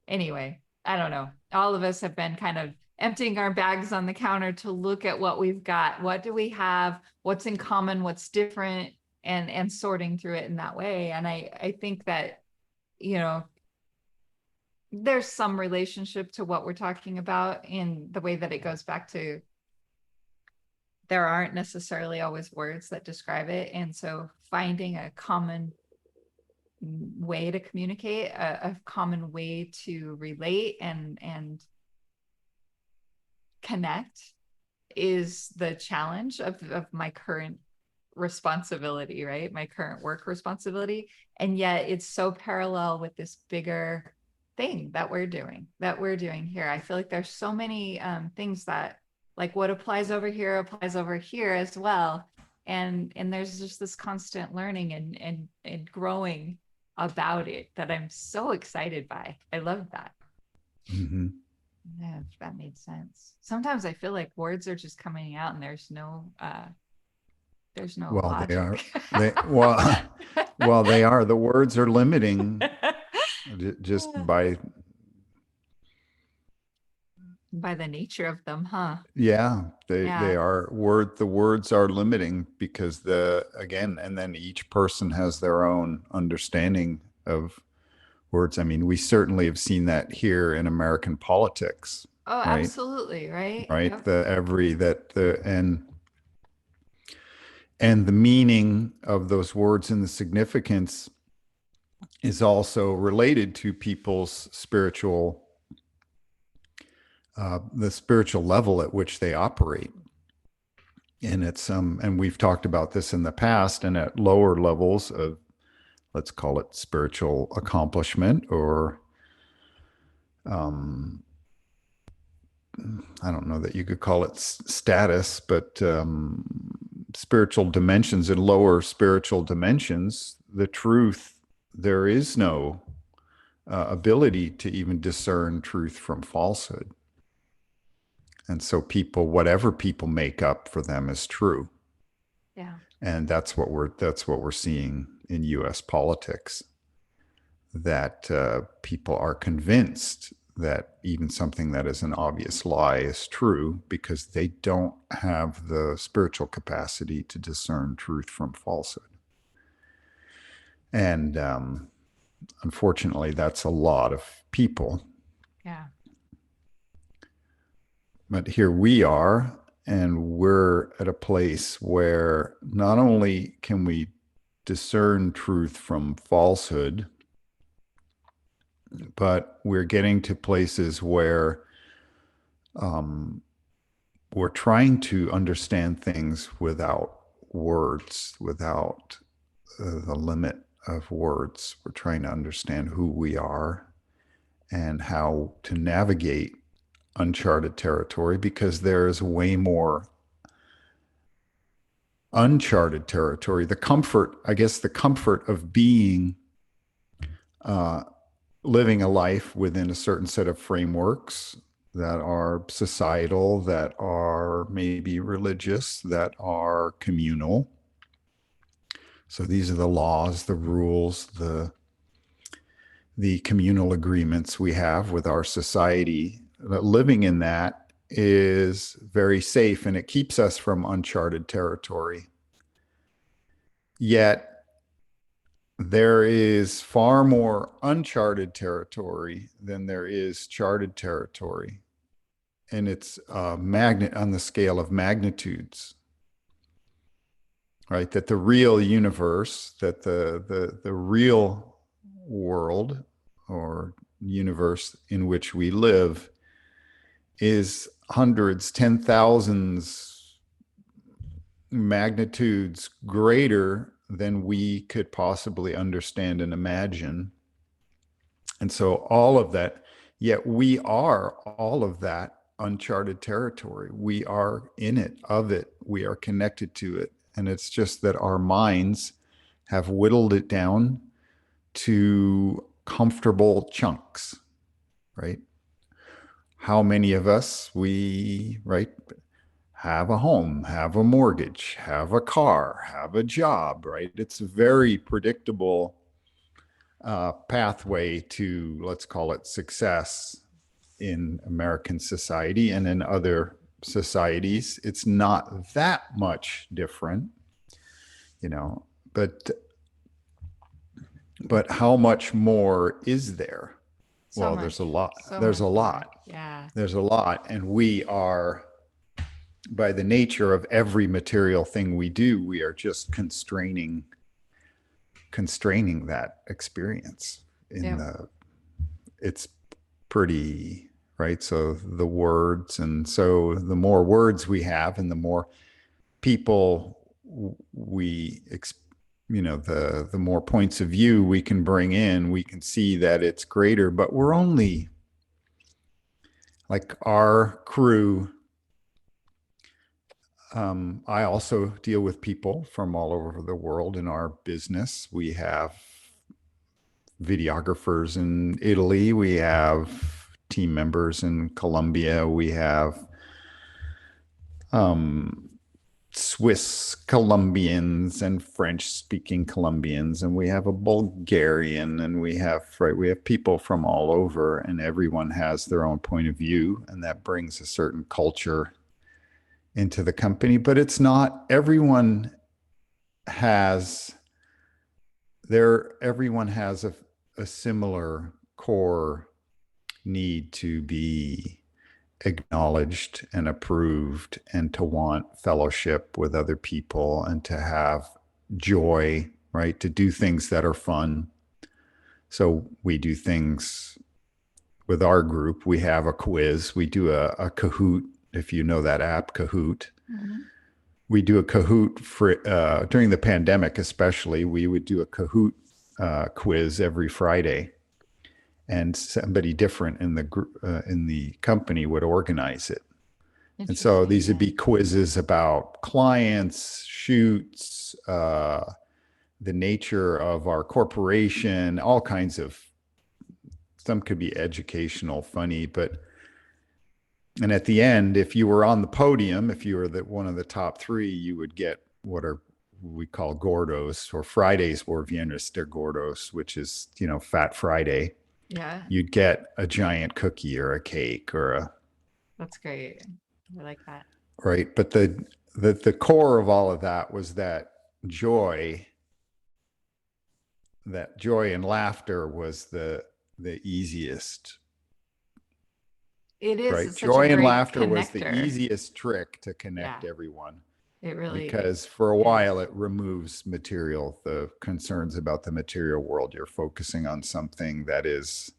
anyway, I don't know, all of us have been kind of emptying our bags on the counter to look at what we've got, what do we have, what's in common, what's different, and sorting through it in that way. And I think that you know there's some relationship to what we're talking about in the way that it goes back to there aren't necessarily always words that describe it. And so finding a common way to communicate, a common way to relate and connect is the challenge of my current responsibility, right? My current work responsibility. And yet it's so parallel with this bigger thing that we're doing here. I feel like there's so many things that like what applies over here as well. And there's just this constant learning and growing about it that I'm so excited by. I love that. Mm-hmm. Yeah, if that made sense. Sometimes I feel like words are just coming out and there's no Well, they are. logic. They well, well, they are. The words are limiting just by, By the nature of them, huh? yeah, they Yeah. are the words are limiting because again, and then each person has their own understanding of words. I mean, we certainly have seen that here in American politics, Oh, right? absolutely, right? Right. Yep. The every that the and the meaning of those words and the significance is also related to people's the spiritual level at which they operate. And and we've talked about this in the past, and at lower levels of, let's call it spiritual accomplishment, or um, I don't know that you could call it status, but spiritual dimensions, in lower spiritual dimensions, the truth, there is no ability to even discern truth from falsehood. And so people, whatever people make up for them is true. Yeah. And that's what we're seeing in US politics, that people are convinced that even something that is an obvious lie is true because they don't have the spiritual capacity to discern truth from falsehood. And unfortunately, that's a lot of people. Yeah. But here we are, and we're at a place where not only can we discern truth from falsehood, but we're getting to places where um, we're trying to understand things without words, without the limit of words. We're trying to understand who we are and how to navigate uncharted territory, because there is way more uncharted territory. The comfort, I guess, the comfort of being uh, living a life within a certain set of frameworks that are societal, that are maybe religious, that are communal. So these are the laws, the rules, the communal agreements we have with our society. Living in that is very safe, and it keeps us from uncharted territory. Yet there is far more uncharted territory than there is charted territory. And it's a magnet on the scale of magnitudes, right? That the real universe, that the real world or universe in which we live is hundreds, 10,000s magnitudes greater than we could possibly understand and imagine. And so all of that, yet we are all of that uncharted territory. We are in it, of it, we are connected to it. And it's just that our minds have whittled it down to comfortable chunks, right? How many of us right, have a home, have a mortgage, have a car, have a job, right? It's a very predictable pathway to, let's call it, success in American society, and in other societies. It's not that much different, you know, but how much more is there? So Well, there's a much. lot. So There's a much more. lot. Yeah. There's a lot. And we are, by the nature of every material thing we do, we are just constraining that experience in Yeah. the, it's pretty, right? So the words, and so the more words we have and the more people we the more points of view we can bring in, we can see that it's greater. But we're only, like, our crew, I also deal with people from all over the world in our business. We have videographers in Italy, we have team members in Colombia, we have um, Swiss Colombians and French speaking Colombians, and we have a Bulgarian, and we have people from all over, and everyone has their own point of view, and that brings a certain culture into the company. But it's not everyone has everyone has a similar core need to be acknowledged and approved, and to want fellowship with other people, and to have joy, right? To do things that are fun. So we do things with our group. We have a quiz. We do a Kahoot, if you know that app, Kahoot. Mhm. We do a Kahoot for during the pandemic, especially. We would do a Kahoot quiz every Friday, and somebody different in the company would organize it. And so Interesting. these would Yeah. be quizzes about clients, shoots, the nature of our corporation, all kinds of. Some could be educational, funny, but And at the end, if you were on the podium, if you were one of the top three, you would get what are we call gordos, or Fridays were Viernes de Gordos, which is, Fat Friday. Yeah, You'd get a giant cookie or a cake or a, that's great. I like that. right. But the core of all of that was joy, that joy and laughter was the easiest, It is. right? It's such a Joy and great laughter was the connector. easiest trick to Yeah, connect everyone, it really because for a is. while it removes the concerns about the material world. You're focusing on something that is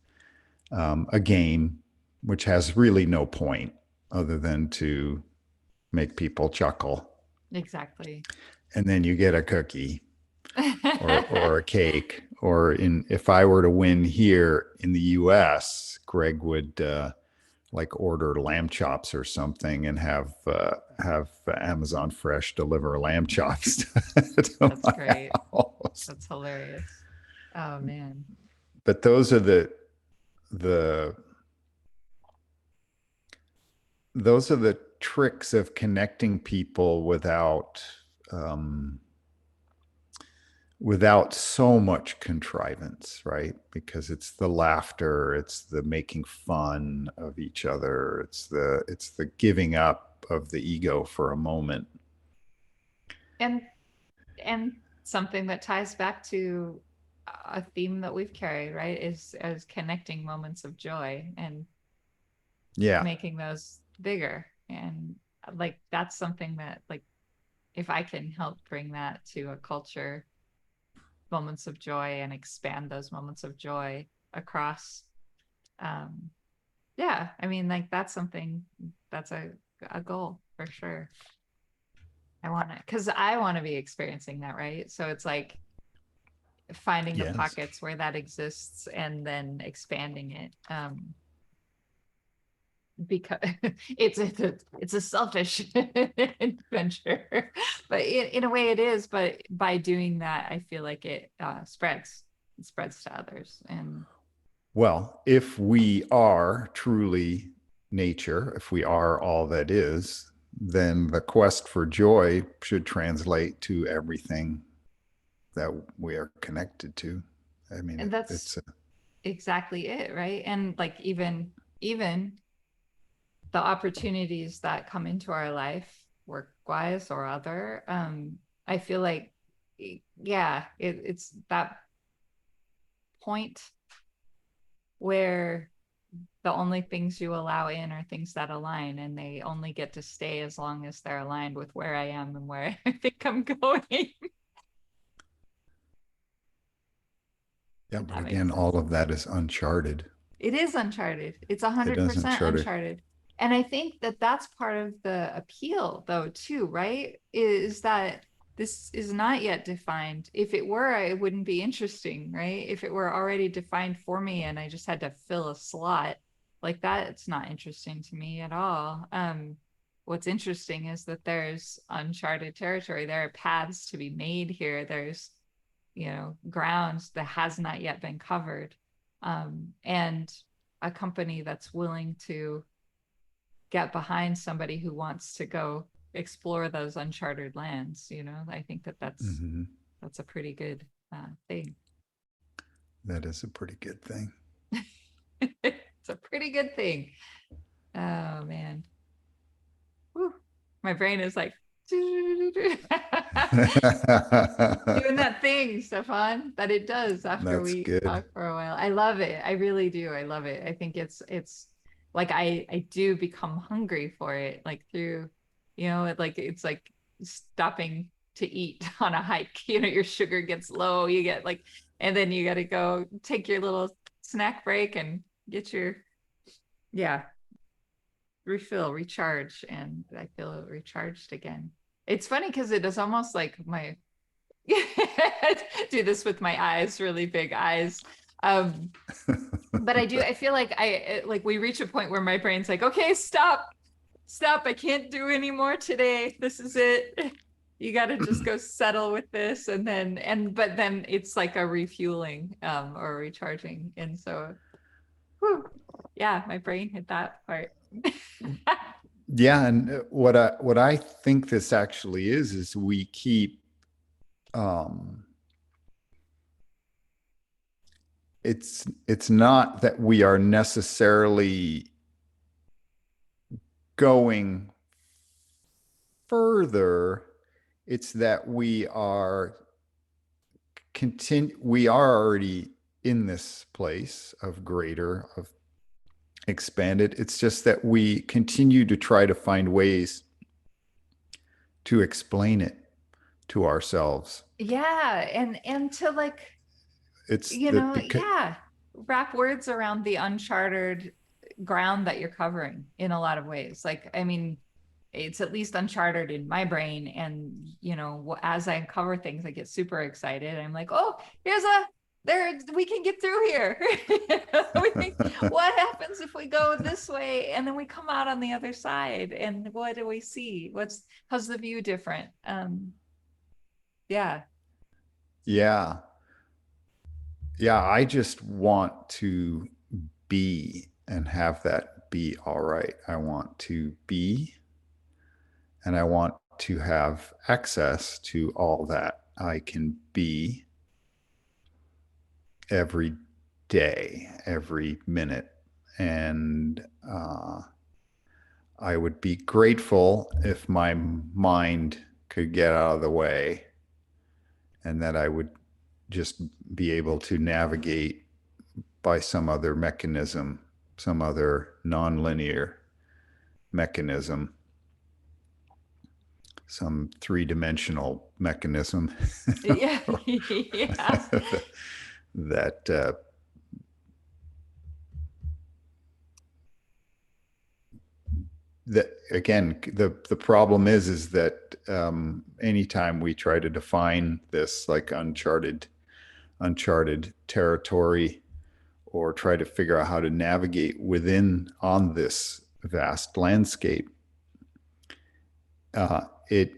a game, which has really no point other than to make people chuckle. Exactly. And then you get a cookie or a cake. Or if I were to win here in the US, Greg would like order lamb chops or something and have Amazon Fresh deliver lamb chops to That's my great. house. That's hilarious. Oh man. But the those are the tricks of connecting people um, without so much contrivance, right? Because it's the laughter, it's the making fun of each other, it's the giving up of the ego for a moment. And and something that ties back to a theme that we've carried, right, is as connecting moments of joy and Yeah. making those bigger. And like that's something that like if I can help bring that to a culture, moments of joy, and expand those moments of joy across um yeah, I mean like that's something that's a goal for sure. I want to because I want to be experiencing that, right? So it's like finding the Yes. pockets where that exists and then expanding it. Because it's a selfish adventure, but in a way it is. But by doing that, I feel like it spreads to others. And Well, if we are truly nature, if we are all that is, then the quest for joy should translate to everything that we are connected to. I mean, and that's it's a, exactly it, right? And like even the opportunities that come into our life, work wise or other, I feel like yeah, it's that point where the only things you allow in are things that align, and they only get to stay as long as they're aligned with where I am and where I think I'm going. yeah, If but that makes again, sense. all of that is uncharted. It is uncharted. It's It doesn't 100% chart it. uncharted. And I think that that's part of the appeal, though, too, right? Is that this is not yet defined. If it were, it wouldn't be interesting, right? If it were already defined for me and I just had to fill a slot like that, it's not interesting to me at all. What's interesting is that there's uncharted territory. There are paths to be made here. There's, grounds that has not yet been covered, and a company that's willing to get behind somebody who wants to go explore those uncharted lands. I think that that's Mm-hmm. that's a pretty good thing. That is a pretty good thing. It's a pretty good thing. Oh man. Whew. My brain is like doing that thing, Stefan, that it does after That's we good. talk for a while. I love it. I really do. I love it. I think it's like I do become hungry for it, like through, like it's like stopping to eat on a hike. Your sugar gets low, you get like, and then you got to go take your little snack break and get your, yeah, refill, recharge, and I feel recharged again. It's funny because it is almost like my do this with my eyes, really big eyes. Um, but I feel like like we reach a point where my brain's like, okay, stop. I can't do anymore today. This is it. You got to just go settle with this. But then it's like a refueling, or recharging. And so, whew, yeah, my brain hit that part. Yeah, and what I think this actually is we keep um it's not that we are necessarily going further, it's that we are already in this place of greater, of expanded. It's just that we continue to try to find ways to explain it to ourselves. Yeah, and to like, It's that because yeah, wrap words around the uncharted ground that you're covering in a lot of ways. Like, I mean, it's at least uncharted in my brain. And, as I uncover things, I get super excited. I'm like, oh, we can get through here. What happens if we go this way and then we come out on the other side? And what do we see? How's the view different? Yeah. yeah. Yeah, I just want to be and have that be all right. I want to be and I want to have access to all that I can be every day, every minute. And I would be grateful if my mind could get out of the way and that I would just be able to navigate by some other mechanism, some other nonlinear mechanism, some three-dimensional mechanism Yeah. Yeah. that that again the problem is that anytime we try to define this like uncharted territory or try to figure out how to navigate within on this vast landscape, it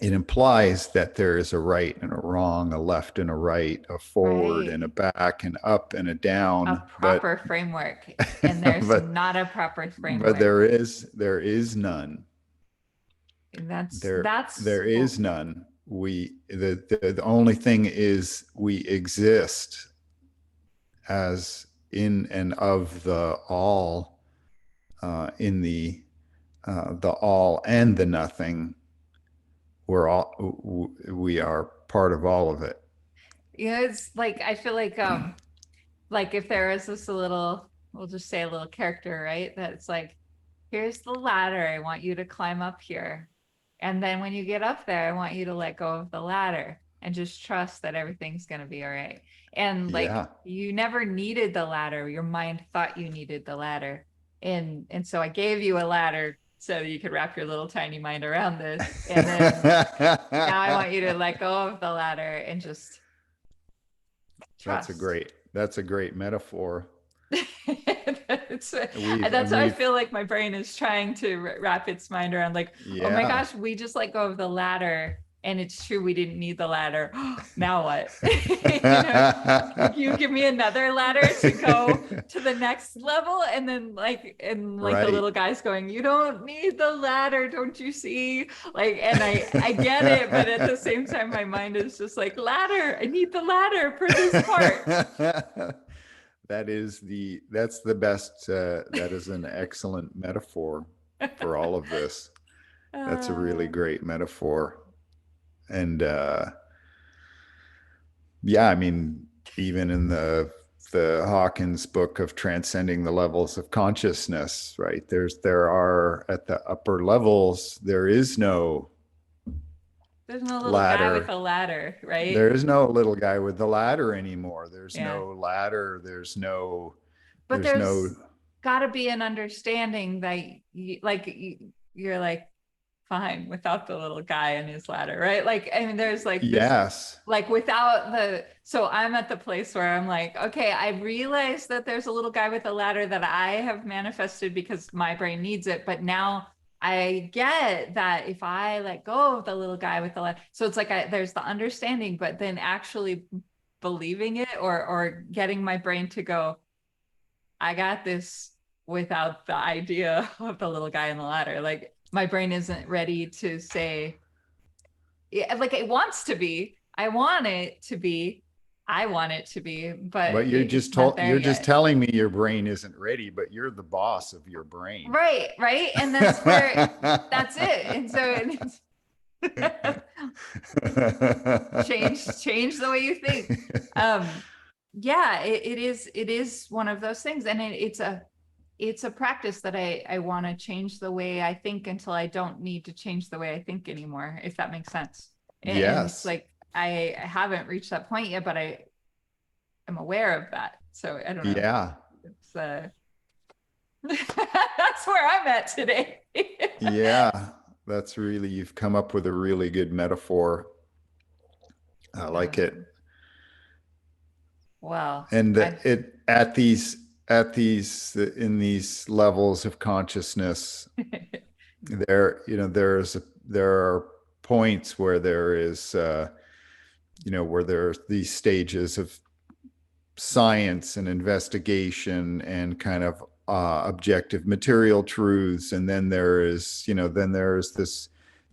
implies that there is a right and a wrong, a left and a right, a forward and a Right. back and up and a A down, but proper framework. And there's but not a proper but framework. there is none. And that's There that's there is none. The only thing is we exist as in and of the all, in the all and the nothing. We are part of all of it. it's like I feel like if there is this little, we'll just say a little character, right? That's like, here's the ladder. I want you to climb up here. And then when you get up there, I want you to let go of the ladder and just trust that everything's going to be all right. And like, Yeah. you never needed the ladder. Your mind thought you needed the ladder. And so I gave you a ladder so that you could wrap your little tiny mind around this. And then now I want you to let go of the ladder and just trust. That's a great metaphor. that's, We've that's and how I we've feel like my brain is trying to wrap its mind around, like, oh my yeah. gosh, we just let go of the ladder. And it's true, we didn't need the ladder. Now what? Can you give me another ladder to go to the next level? And the Right. little guy's going, you don't need the ladder, don't you see? Like, and I get it, but at the same time, my mind is just like, ladder, I need the ladder for this part. That's the best. That is an excellent metaphor for all of this. That's a really uh, great metaphor. And yeah, I mean, even in the Hawkins book of transcending the levels of consciousness, right? There are at the upper levels, there is no there's no little guy with ladder. a ladder, right? There is no little guy with the ladder anymore. There's Yeah. no ladder. But There's no, there's got to be an understanding that you're like fine without the little guy and his ladder, right? Like, I mean, there's like this, yes. like without so I'm at the place where I'm like, okay, I realize that there's a little guy with a ladder that I have manifested because my brain needs it. But now I get that if I let go of the little guy with the ladder, so it's like there's the understanding, but then actually believing it or getting my brain to go, I got this. without the idea of the little guy in the ladder. Like my brain isn't ready to say, yeah, like it wants to be. I want it to be. I want it to be, but But it's not there you're just yet. telling me your brain isn't ready, but you're the boss of your brain. Right, right. And that's where that's it. And so it's change the way you think. Yeah, it is one of those things. And it's a practice that I want to change the way I think until I don't need to change the way I think anymore, if that makes sense. And it's Yes. like I haven't reached that point yet, but I am aware of that. So I don't know. Yeah. It's that's where I'm at today. Yeah. That's really, you've come up with a really good metaphor. I like it. Well, And I it in these levels of consciousness, there are points where there is where there's these stages of science and investigation and kind of objective material truths, and then there's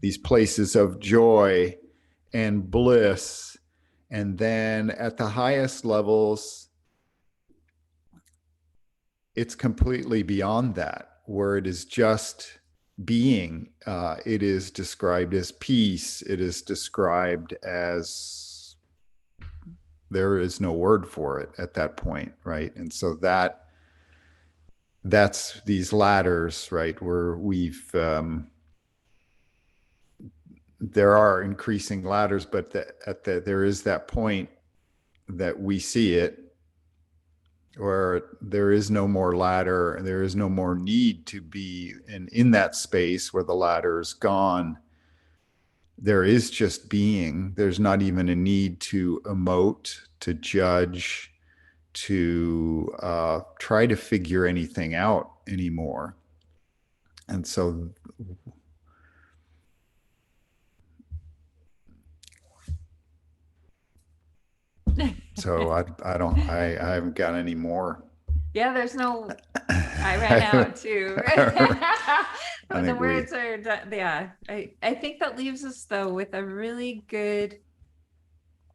these places of joy and bliss, and then at the highest levels it's completely beyond that, where it is just being. It is described as peace. It is described as, there is no word for it at that point, right? And so that's these ladders, right, where there are increasing ladders, but there is that point that we see it, where there is no more ladder, and there is no more need to be in that space where the ladder is gone. There is just being. There's not even a need to emote, to judge, to try to figure anything out anymore. And so I haven't got any more. yeah, there's no I ran I, out too. I The think we words are done. Yeah. I think that leaves us though with a really good,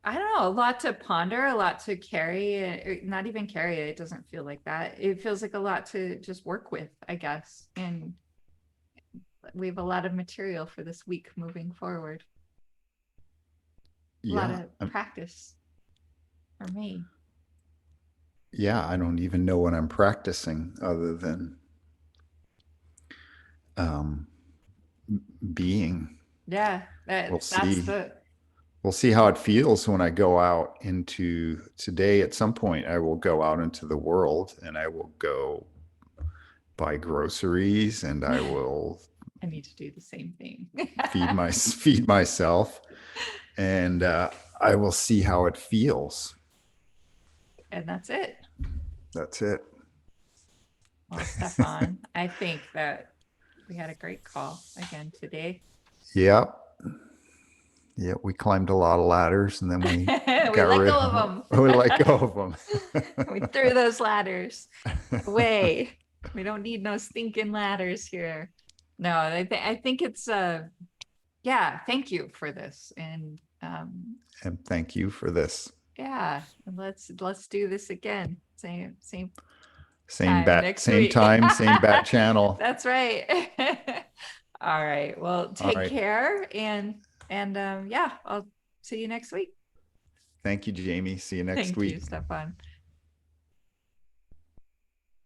I don't know, a lot to ponder, a lot to carry, not even carry it. It doesn't feel like that. It feels like a lot to just work with, I guess. And we have a lot of material for this week moving forward. A lot yeah, of practice for me. yeah, I don't even know what I'm practicing other than um, being. Yeah, We'll that's see. the We'll see how it feels when I go out into today. At some point, I will go out into the world, and I will go buy groceries, and I will I need to do the same thing. feed myself, and I will see how it feels. And that's it. That's it. Well, Stefan, I think that we had a great call again today. Yep. Yeah, we climbed a lot of ladders, and then we We got let rid go of of them. We let go of them. We them. threw those ladders away. We don't need no stinking ladders here. No, I think it's yeah, thank you for this. And And thank you for this. yeah, let's do this again. Same Same time bat, next same week. time, same bat channel. That's right. All right. Well, All take right. care and yeah, I'll see you next week. Thank you, Jamie. See you next Thank you, week. Stefan.